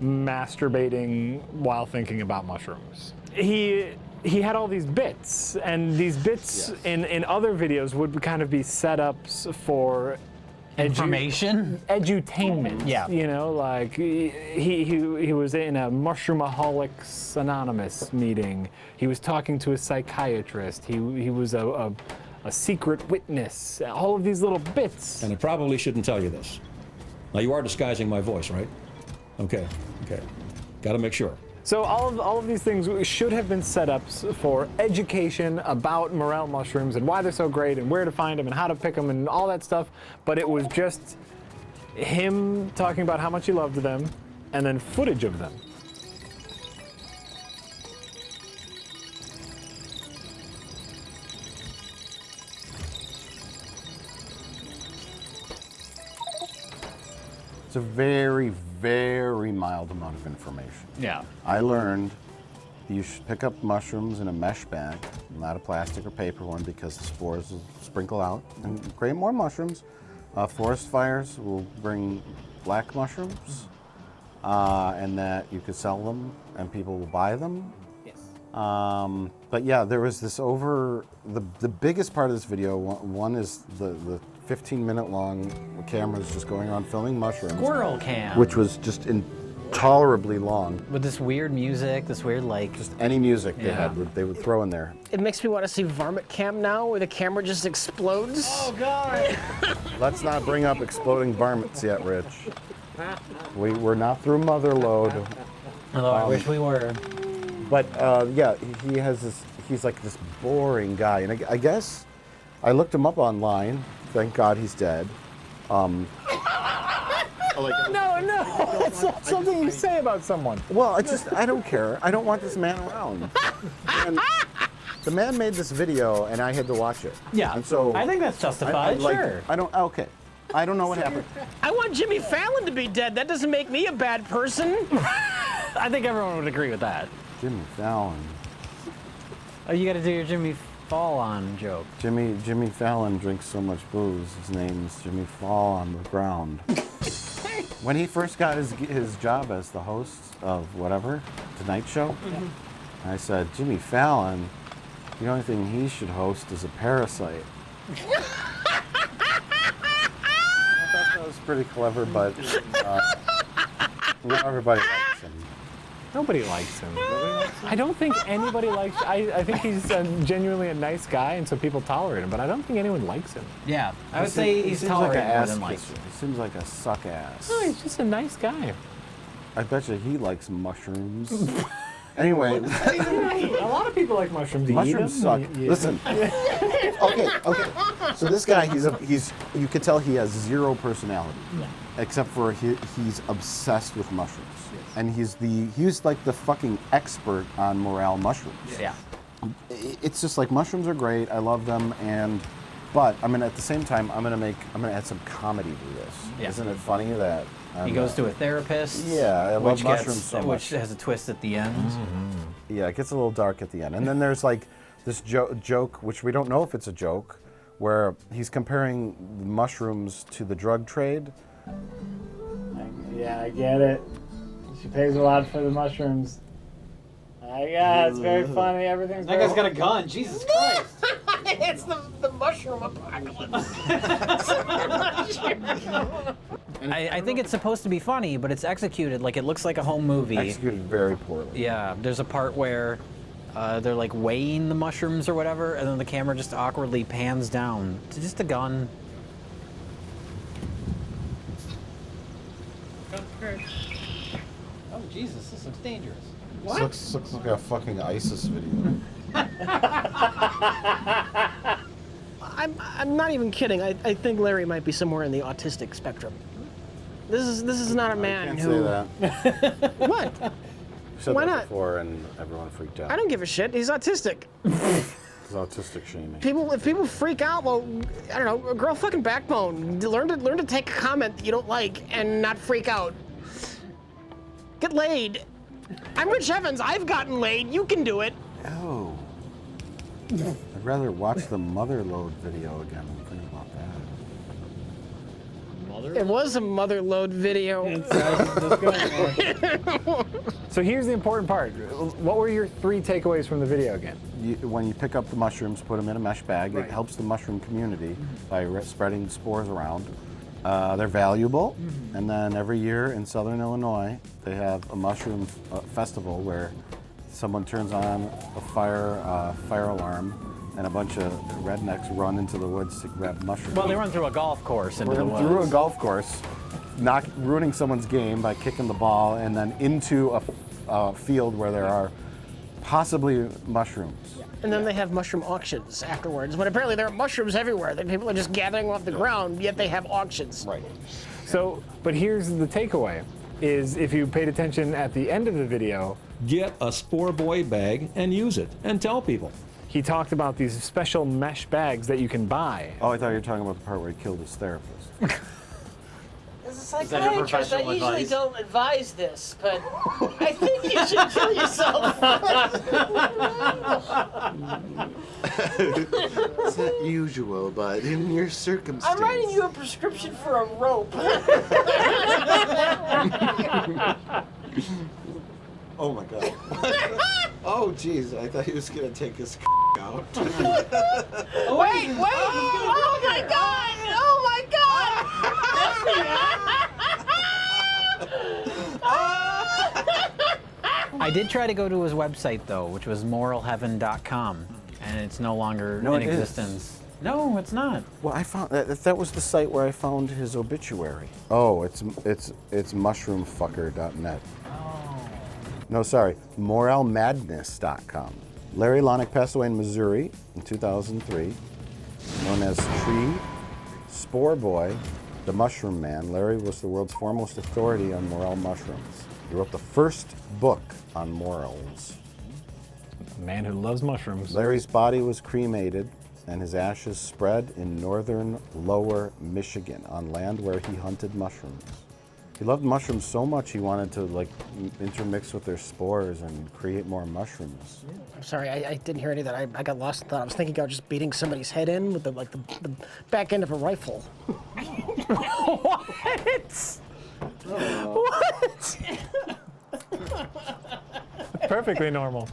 masturbating while thinking about mushrooms. He had all these bits, and these bits in other videos would kind of be setups for information, edutainment. Yeah, you know, like he was in a Mushroomaholics Anonymous meeting. He was talking to a psychiatrist. He was a secret witness. All of these little bits. And I probably shouldn't tell you this. Now you are disguising my voice, right? Okay. Got to make sure. So all of these things should have been setups for education about morel mushrooms and why they're so great and where to find them and how to pick them and all that stuff. But it was just him talking about how much he loved them and then footage of them. It's a very, very mild amount of information. Yeah. I learned you should pick up mushrooms in a mesh bag, not a plastic or paper one, because the spores will sprinkle out and create more mushrooms. Forest fires will bring black mushrooms, and that you could sell them and people will buy them. Yes. But yeah, there was this the biggest part of this video, one is the 15-minute long cameras just going around filming mushrooms. Squirrel cam. Which was just intolerably long. With this weird music, this weird like... Just any music they would throw in there. It makes me want to see Varmint Cam now, where the camera just explodes. Oh, God. Let's not bring up exploding varmints yet, Rich. We're not through Mother Lode. Although I wish we were. But yeah, he has this, he's like this boring guy. And I guess I looked him up online. Thank God he's dead. No, it's not something you say about someone. Well, I don't care. I don't want this man around. And the man made this video, and I had to watch it. Yeah, and so I think that's justified, sure. Okay. I don't know what happened. I want Jimmy Fallon to be dead. That doesn't make me a bad person. I think everyone would agree with that. Jimmy Fallon. Oh, you got to do your Jimmy Fall-on joke. Jimmy Fallon drinks so much booze. His name is Jimmy Fall on the ground. When he first got his job as the host of whatever, Tonight Show, I said, Jimmy Fallon, the only thing he should host is a Parasite. I thought that was pretty clever, but not everybody likes him. Nobody likes him. I don't think anybody likes. I think he's genuinely a nice guy, and so people tolerate him. But I don't think anyone likes him. Yeah, I would say he's tolerated more than liked. He seems like a suck ass. No, he's just a nice guy. I bet you he likes mushrooms. Anyway, a lot of people like mushrooms. Mushrooms suck. Listen. Okay. So this guy, you could tell he has zero personality, except for he's obsessed with mushrooms, and he's like the fucking expert on morel mushrooms. Yeah. It's just like mushrooms are great. I love them, and But I mean, at the same time, I'm gonna add some comedy to this. Yeah. Isn't it funny that He goes to a therapist. Yeah, I love mushrooms so much. Which has a twist at the end. Yeah, it gets a little dark at the end. And then there's like this joke, which we don't know if it's a joke, where he's comparing mushrooms to the drug trade. Yeah, I get it. She pays a lot for the mushrooms. Yeah, it's very funny. Everything's That guy's got a gun. Jesus Christ. It's the mushroom apocalypse. I think it's supposed to be funny, but it's executed like it looks like a home movie. Executed very poorly. Yeah, there's a part where they're like weighing the mushrooms or whatever, and then the camera just awkwardly pans down to just a gun. Oh, Jesus, this looks dangerous. What? This looks like a fucking ISIS video. I'm not even kidding. I think Larry might be somewhere in the autistic spectrum. This is not a man Can't who. say that. What? You said Why that not? before, and everyone freaked out. I don't give a shit. He's autistic. It's autistic shaming. If people freak out, well, I don't know, grow a fucking backbone. Learn to take a comment that you don't like and not freak out. Get laid. I'm Rich Evans. I've gotten laid. You can do it. Oh. I'd rather watch the Motherload video again than think about that. It was a Motherload video. So here's the important part. What were your 3 takeaways from the video again? When you pick up the mushrooms, put them in a mesh bag. It helps the mushroom community by spreading spores around. They're valuable, and then every year in Southern Illinois, they have a mushroom festival where someone turns on a fire alarm, and a bunch of rednecks run into the woods to grab mushrooms. Well, they run through a golf course into the woods. Through a golf course, ruining someone's game by kicking the ball, and then into a field where there are possibly mushrooms. And then they have mushroom auctions afterwards, when apparently there are mushrooms everywhere that people are just gathering off the ground, yet they have auctions. Right. So, but here's the takeaway, is if you paid attention at the end of the video, Get a Spore Boy bag and use it, and tell people. he talked about these special mesh bags that you can buy. Oh, I thought you were talking about the part where he killed his therapist. As a Is that your psychiatrist, I professional usually advice? don't advise this, but I think you should kill yourself. It's not usual, but in your circumstance. I'm writing you a prescription for a rope. Oh my god. Oh jeez, I thought he was gonna take his out. Wait! Oh my god! Oh my god! I did try to go to his website though, which was moralheaven.com, and it's no longer No, in it is. existence. No, it's not. Well, I found that was the site where I found his obituary. Oh, it's mushroomfucker.net. Oh. No, sorry, moralmadness.com. Larry Lonick passed away in Missouri in 2003, known as Tree, Spore Boy, the Mushroom Man. Larry was the world's foremost authority on morel mushrooms. He wrote the first book on morels. A man who loves mushrooms. Larry's body was cremated and his ashes spread in northern lower Michigan on land where he hunted mushrooms. He loved mushrooms so much he wanted to like intermix with their spores and create more mushrooms. I'm sorry, I didn't hear any of that. I got lost in thought. I was thinking about just beating somebody's head in with the back end of a rifle. What? What? Perfectly normal.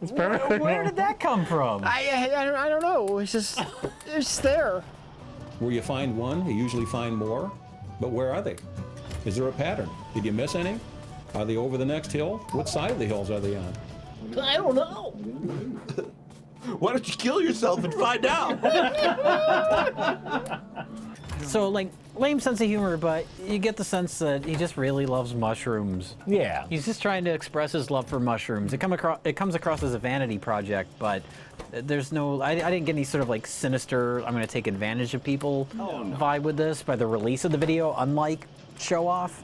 It's perfectly Where normal. did that come from? I don't know. It's just there. Where you find one, you usually find more. But where are they? Is there a pattern? Did you miss any? Are they over the next hill? What side of the hills are they on? I don't know. Why don't you kill yourself and find out? So, like, lame sense of humor, but you get the sense that he just really loves mushrooms. Yeah. He's just trying to express his love for mushrooms. It comes across as a vanity project, but there's no, I didn't get any sort of like sinister, I'm going to take advantage of people vibe with this by the release of the video, unlike Show Off.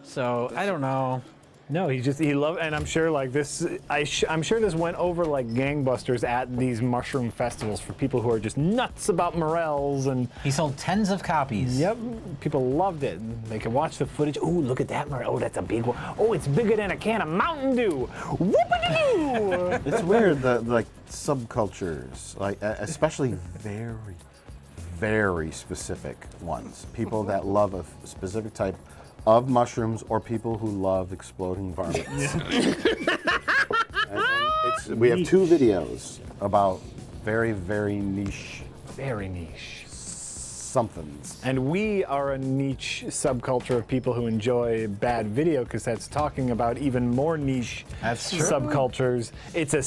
So, I don't know. No, he loved, and I'm sure like this. I'm sure this went over like gangbusters at these mushroom festivals for people who are just nuts about morels. And he sold tens of copies. Yep, people loved it. They could watch the footage. Ooh, look at that morel. Oh, that's a big one. Oh, it's bigger than a can of Mountain Dew. Whoop-a-doo! It's weird that like subcultures, like especially very, very specific ones. People that love a specific type of mushrooms, or people who love exploding varmints. And we have 2 videos about very, very niche. Very niche. Somethings. And we are a niche subculture of people who enjoy bad video cassettes talking about even more niche subcultures. It's a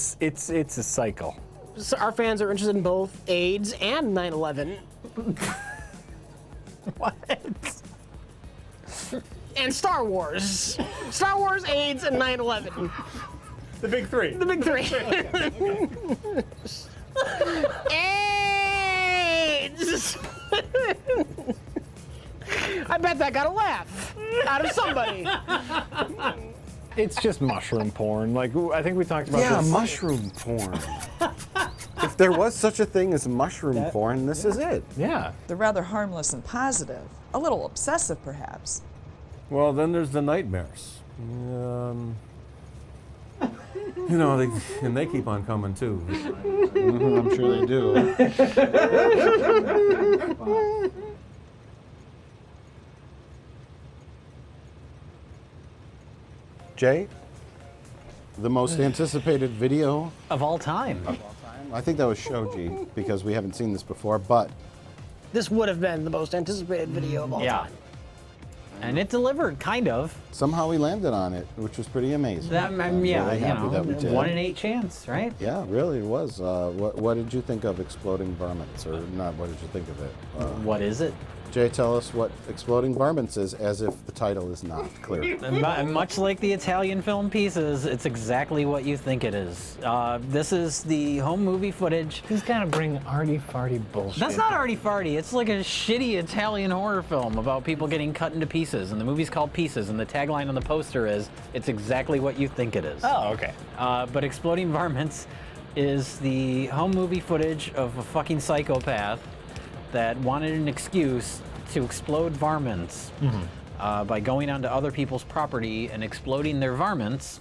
cycle. So our fans are interested in both AIDS and 9/11. What? And Star Wars. Star Wars, AIDS, and 9/11. The big 3. The big 3. AIDS! I bet that got a laugh out of somebody. It's just mushroom porn. Like, I think we talked about Yeah, this. mushroom porn. If there was such a thing as mushroom porn, this is it. Yeah. They're rather harmless and positive. A little obsessive, perhaps. Well, then there's the nightmares. You know, they keep on coming too. I'm sure they do. Jay, the most anticipated video of all time. I think that was Shoji, because we haven't seen this before, but This would have been the most anticipated video of all time. And it delivered, kind of. somehow we landed on it, which was pretty amazing. That, I'm yeah, really you happy know, that we did. 1 in 8 chance, right? Yeah, really, it was. What did you think of Exploding Varmints? Or not, what did you think of it? What is it? Jay, tell us what Exploding Varmints is, as if the title is not clear. Much like the Italian film Pieces, it's exactly what you think it is. This is the home movie footage. He's kind of bring arty-farty bullshit. That's not arty-farty. It's like a shitty Italian horror film about people getting cut into pieces. And the movie's called Pieces, and the tagline on the poster is, it's exactly what you think it is. Oh, okay. But Exploding Varmints is the home movie footage of a fucking psychopath that wanted an excuse to explode varmints by going onto other people's property and exploding their varmints,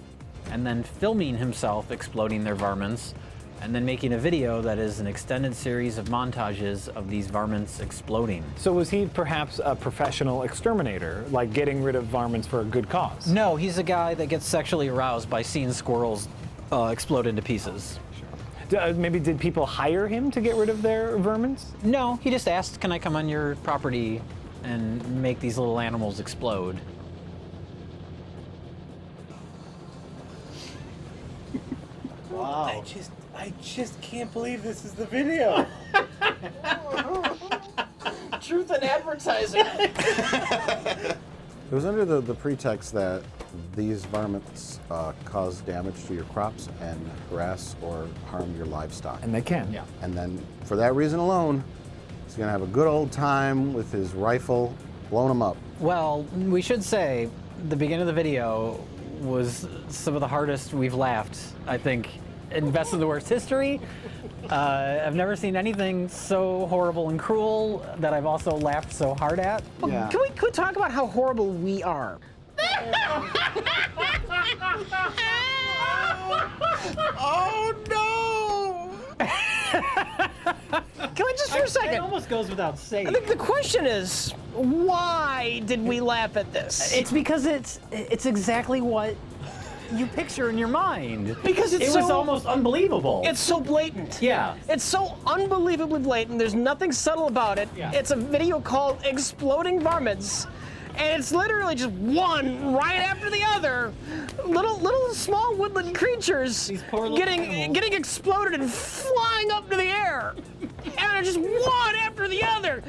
and then filming himself exploding their varmints, and then making a video that is an extended series of montages of these varmints exploding. So was he perhaps a professional exterminator, like getting rid of varmints for a good cause? No, he's a guy that gets sexually aroused by seeing squirrels explode into pieces. Maybe did people hire him to get rid of their vermins? No, he just asked, can I come on your property and make these little animals explode? Wow. I just can't believe this is the video. Truth in advertising. It was under the pretext that these varmints cause damage to your crops and harass or harm your livestock. And they can. Yeah. And then, for that reason alone, he's gonna have a good old time with his rifle, blowing them up. Well, we should say the beginning of the video was some of the hardest we've laughed, I think, in Best of the Worst history. I've never seen anything so horrible and cruel that I've also laughed so hard at. Well, can we talk about how horrible we are? Oh no! Can I just for a second? It almost goes without saying. I think the question is, why did we laugh at this? It's because it's exactly what you picture in your mind. Because it was almost unbelievable. It's so blatant. Yeah. It's so unbelievably blatant. There's nothing subtle about it. Yeah. It's a video called Exploding Varmints. And it's literally just one right after the other. Little small woodland creatures getting exploded and flying up to the air. And they're just one after the other.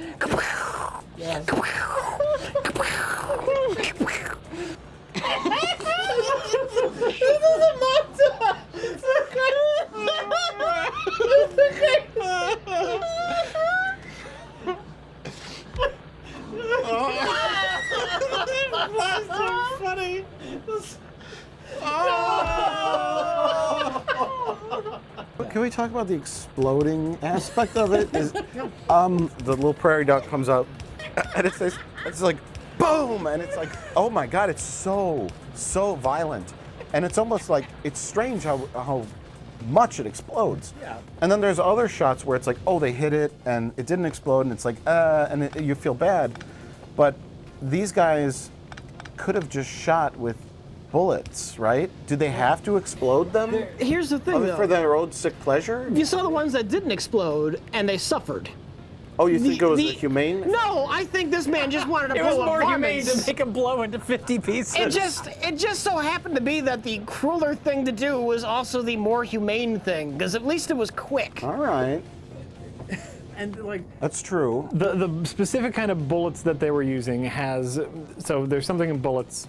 Yes. That's so funny. can we talk about the exploding aspect of it? The little prairie dog comes up, and it's like, boom, and it's like, oh my God, it's so violent, and it's almost like it's strange how much it explodes. Yeah. And then there's other shots where it's like, oh, they hit it and it didn't explode, and it's like, you feel bad, but these guys could have just shot with bullets, right? Do they have to explode them? Here's the thing, though. For their own sick pleasure? You saw the ones that didn't explode, and they suffered. Oh, you think it was humane? No, I think this man just wanted to It blow was up more humane varmints. to make him blow into 50 pieces. It just so happened to be that the crueler thing to do was also the more humane thing, because at least it was quick. All right. And like that's true. The specific kind of bullets that they were using so there's something in bullets.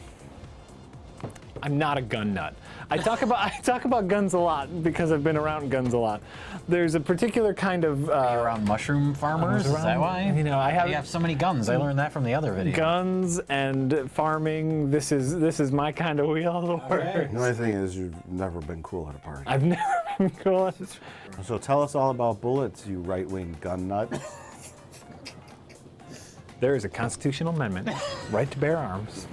I'm not a gun nut. I talk about guns a lot because I've been around guns a lot. There's a particular kind of around mushroom farmers. Is that why? You know, I have so many guns. I learned that from the other video. Guns and farming. This is my kind of wheel of the world. The only thing is you've never been cool at a party. I've never been cool at. So tell us all about bullets, you right-wing gun nut. There is a constitutional amendment, right to bear arms.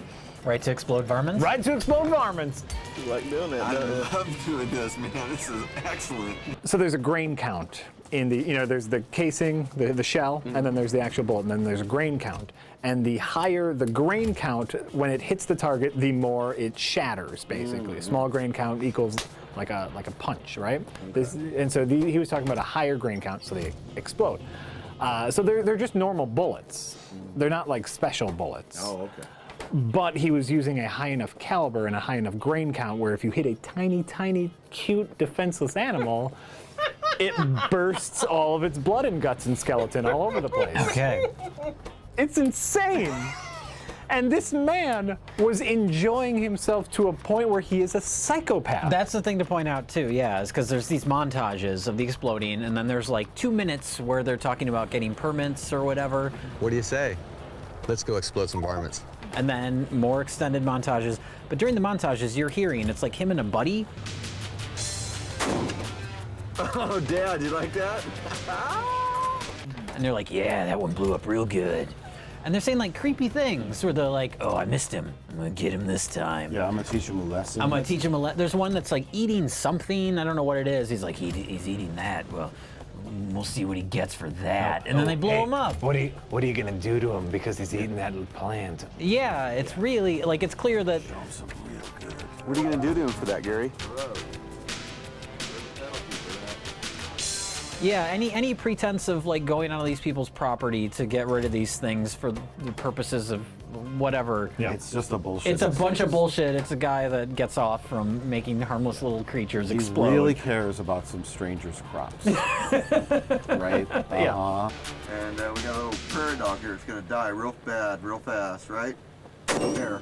Right to explode varmints? Right to explode varmints. You like doing that? I love doing this, man. This is excellent. So there's a grain count in the, there's the casing, the shell, and then there's the actual bullet, and then there's a grain count. And the higher the grain count, when it hits the target, the more it shatters, basically. A small grain count equals like a punch, right? Okay. He was talking about a higher grain count, so they explode. So they're just normal bullets. They're not like special bullets. Oh, okay. But he was using a high enough caliber and a high enough grain count where if you hit a tiny, tiny, cute, defenseless animal, it bursts all of its blood and guts and skeleton all over the place. Okay. It's insane. And this man was enjoying himself to a point where he is a psychopath. That's the thing to point out too, yeah, is because there's these montages of the exploding, and then there's like 2 minutes where they're talking about getting permits or whatever. What do you say? Let's go explode some varmints. And then more extended montages. But during the montages, you're hearing, it's like him and a buddy. Oh, Dad, you like that? And they're like, yeah, that one blew up real good. And they're saying like creepy things where they're like, oh, I missed him. I'm gonna get him this time. Yeah, I'm gonna teach him a lesson. I'm gonna teach him a lesson. There's one that's like eating something. I don't know what it is. He's like, he's eating that. Well, we'll see what he gets for that. And then they blow him up. What are you gonna do to him because he's eating that plant? Yeah, it's really, like, it's clear that... What are you going to do to him for that, Gary? Yeah, any pretense of like going on these people's property to get rid of these things for the purposes of whatever. Yeah. It's just a bullshit. It's a bunch of bullshit. It's a guy that gets off from making harmless little creatures explode. He really cares about some strangers' crops. Right? Yeah. And we got a little prairie dog here. It's going to die real bad, real fast, right? There.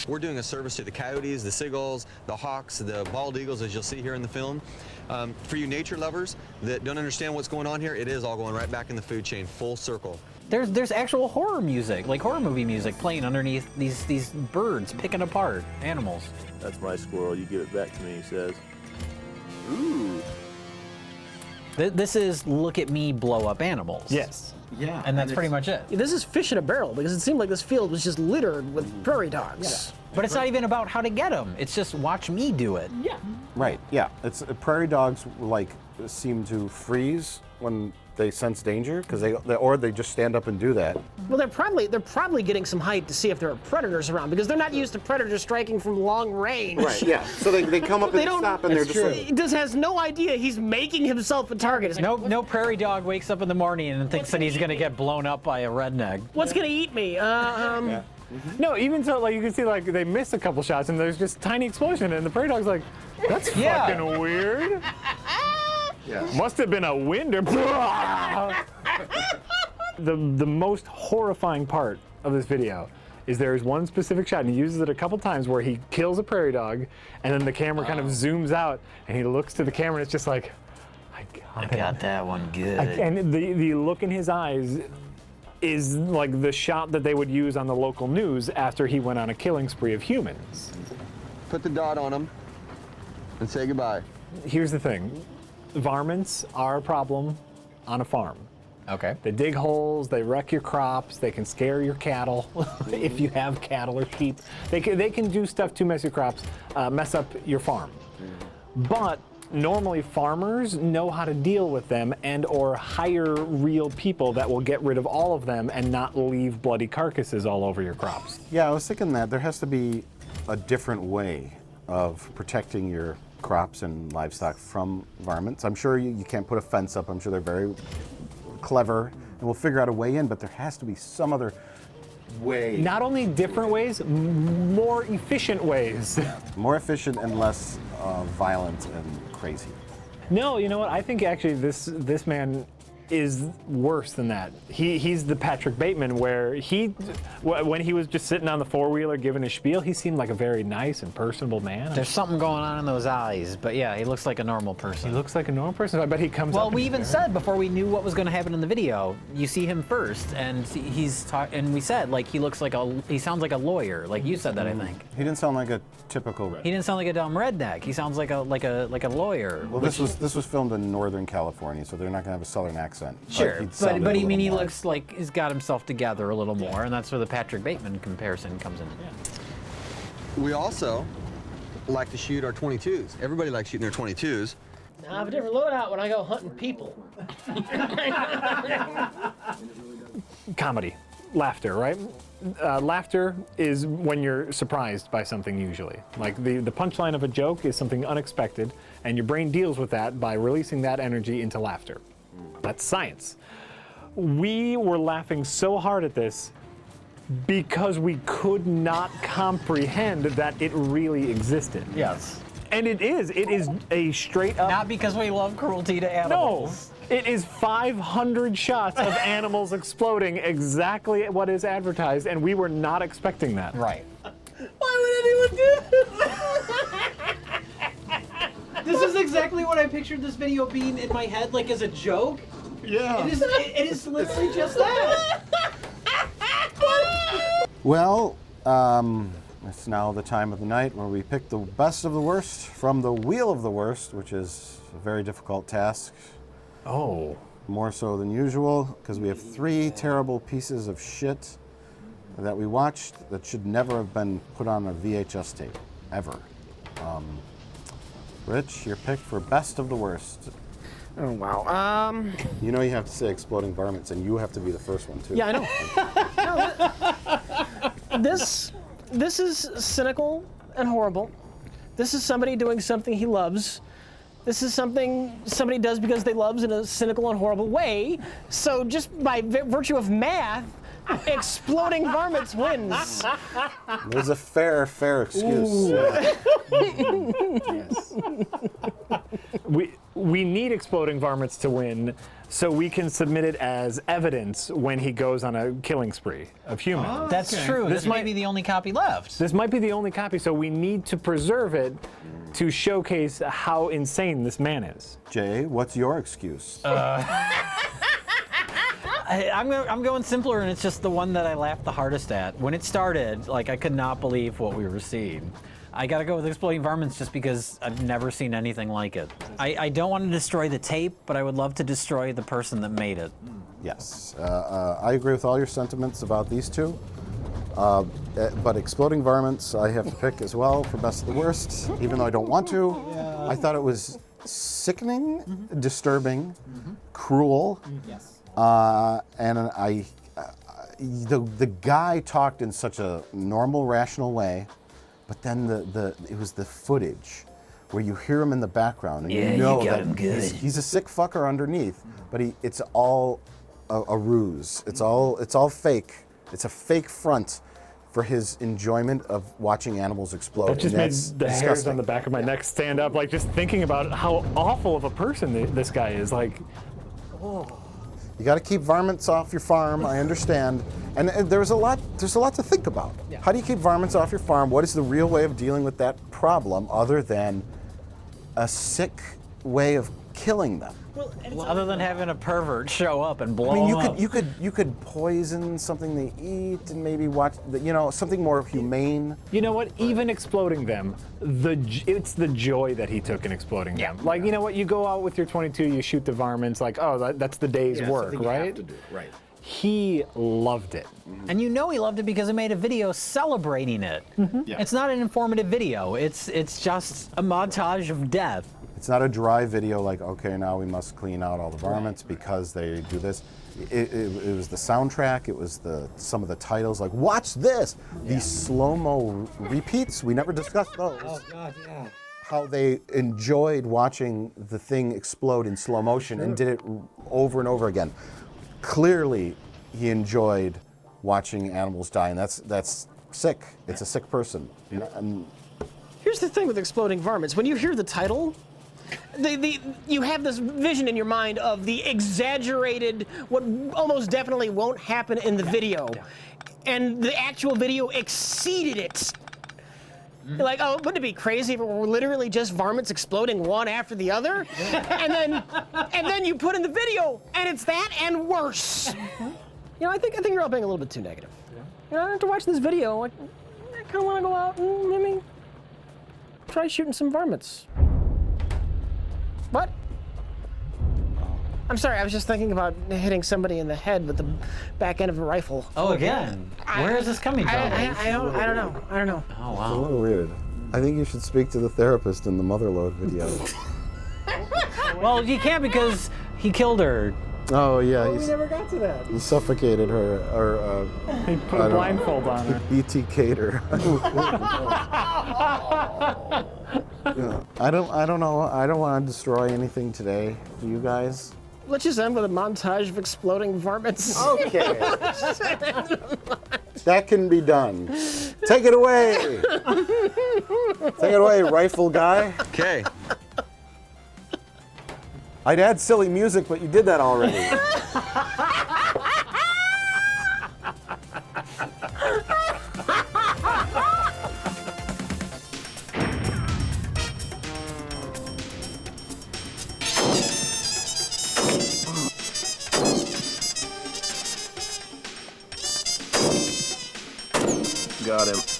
We're doing a service to the coyotes, the seagulls, the hawks, the bald eagles, as you'll see here in the film. For you nature lovers that don't understand what's going on here, it is all going right back in the food chain, full circle. There's actual horror music, like horror movie music, playing underneath these birds picking apart animals. That's my squirrel. You give it back to me, he says. Ooh. This is look at me blow up animals. Yes. Yeah. And that's pretty much it. This is fish in a barrel because it seemed like this field was just littered with prairie dogs. Yeah. But it's not even about how to get them. It's just watch me do it. Yeah. Right, yeah. It's prairie dogs like seem to freeze when they sense danger because they just stand up and do that. Well, they're probably getting some height to see if there are predators around because they're not used to predators striking from long range. Right, yeah. So they come up and stop and they're just like... He just has no idea he's making himself a target. No prairie dog wakes up in the morning and thinks that he's gonna get blown up by a redneck. What's gonna eat me? Yeah. No, even so, like you can see, like they miss a couple shots and there's just tiny explosion, and the prairie dog's like, "That's fucking weird." Yeah. Must have been a wind or. The most horrifying part of this video is there is one specific shot, and he uses it a couple times where he kills a prairie dog, and then the camera kind of zooms out, and he looks to the camera, and it's just like, I got that one good. And the look in his eyes is like the shot that they would use on the local news after he went on a killing spree of humans. Put the dot on him and say goodbye. Here's the thing. varmints are a problem on a farm. Okay. They dig holes, they wreck your crops, they can scare your cattle if you have cattle or sheep. They can do stuff to mess your crops, mess up your farm. But normally farmers know how to deal with them and or hire real people that will get rid of all of them and not leave bloody carcasses all over your crops. Yeah, I was thinking that there has to be a different way of protecting your crops and livestock from varmints. I'm sure you can't put a fence up. I'm sure they're very clever, and we'll figure out a way in, but there has to be some other way. Not only different ways, more efficient ways. More efficient and less violent and crazy. No, you know what? I think actually this man is worse than that. He's the Patrick Bateman where when he was just sitting on the four-wheeler giving a spiel, he seemed like a very nice and personable man. There's something going on in those eyes, but yeah, he looks like a normal person. He looks like a normal person. I bet he comes Well, up we and- even said before we knew what was going to happen in the video, you see him first, and and we said like he sounds like a lawyer, like you said that, I think. He didn't sound like a typical redneck. He didn't sound like a dumb redneck. He sounds like a lawyer. Well, this was filmed in Northern California, so they're not going to have a Southern accent. Sure, he'd sounded but a I mean, he little more. looks like he's got himself together a little more, and that's where the Patrick Bateman comparison comes in. We also like to shoot our 22s. Everybody likes shooting their 22s. I have a different loadout when I go hunting people. Comedy, laughter, right? Laughter is when you're surprised by something usually. Like the punchline of a joke is something unexpected, and your brain deals with that by releasing that energy into laughter. That's science. We were laughing so hard at this because we could not comprehend that it really existed. Yes. And it is a straight up... Not because we love cruelty to animals. No, it is 500 shots of animals exploding, exactly what is advertised, and we were not expecting that. Right. Why would anyone do this? This is exactly what I pictured this video being in my head, like as a joke. Yeah. It is literally just that. Well, it's now the time of the night where we pick the best of the worst from the wheel of the worst, which is a very difficult task. Oh. More so than usual, because we have 3 terrible pieces of shit that we watched that should never have been put on a VHS tape, ever. Rich, your pick for best of the worst. Oh, wow. You know you have to say exploding varmints, and you have to be the first one, too. Yeah, I know. This is cynical and horrible. This is somebody doing something he loves. This is something somebody does because they loves in a cynical and horrible way. So just by virtue of math, exploding varmints wins. There's a fair excuse. Yes. We need exploding varmints to win so we can submit it as evidence when he goes on a killing spree of humans. Oh, that's true. This might be the only copy left. This might be the only copy, so we need to preserve it to showcase how insane this man is. Jay, what's your excuse? I'm going simpler, and it's just the one that I laughed the hardest at. When it started, like, I could not believe what we were seeing. I gotta go with exploding varmints just because I've never seen anything like it. I don't want to destroy the tape, but I would love to destroy the person that made it. Yes, I agree with all your sentiments about these two. But exploding varmints, I have to pick as well for best of the worst, even though I don't want to. Yeah. I thought it was sickening, disturbing, cruel. Yes. And the guy talked in such a normal, rational way, but then it was the footage where you hear him in the background and you know that he's a sick fucker underneath, but it's all a ruse. It's all fake. It's a fake front for his enjoyment of watching animals explode. That just made the hairs disgusting. on the back of my neck stand up, like just thinking about how awful of a person this guy is. Like, oh. You got to keep varmints off your farm. I understand, and there's a lot to think about. Yeah. How do you keep varmints off your farm? What is the real way of dealing with that problem, other than a sick way of killing them? Other than having a pervert show up and blow I mean, them up. you could poison something they eat and maybe watch, something more humane. You know what? Even exploding them, it's the joy that he took in exploding them. Like, you know what? You go out with your 22, you shoot the varmints, like, oh, that's the day's work, something you right? have to do, right. He loved it. And you know he loved it because he made a video celebrating it. Yeah. It's not an informative video. It's just a montage of death. It's not a dry video like, okay, now we must clean out all the varmints because they do this. It was the soundtrack, it was some of the titles, like, watch this! These slow-mo repeats, we never discussed those. Oh, God, yeah. How they enjoyed watching the thing explode in slow motion and did it over and over again. Clearly, he enjoyed watching animals die, and that's sick. It's a sick person. Here's the thing with exploding varmints. When you hear the title, you have this vision in your mind of the exaggerated, what almost definitely won't happen in the video. And the actual video exceeded it. You're like, oh, wouldn't it be crazy if it were literally just varmints exploding one after the other? and then you put in the video, and it's that and worse. You know, I think you're all being a little bit too negative. You know, after watching this video, I kind of want to go out and maybe try shooting some varmints. What? I'm sorry, I was just thinking about hitting somebody in the head with the back end of a rifle. Oh, again? Where is this coming from? I don't know. Oh, It's a wow. little weird. I think you should speak to the therapist in the Motherload video. Well, you can't because he killed her. Oh, yeah. We never got to that. He suffocated her, or He put a blindfold on her. BTK'd her. Yeah. I don't know. I don't want to destroy anything today. Do you guys? Let's just end with a montage of exploding varmints. Okay. That can be done. Take it away. Take it away, rifle guy. Okay. I'd add silly music, but you did that already. Got him.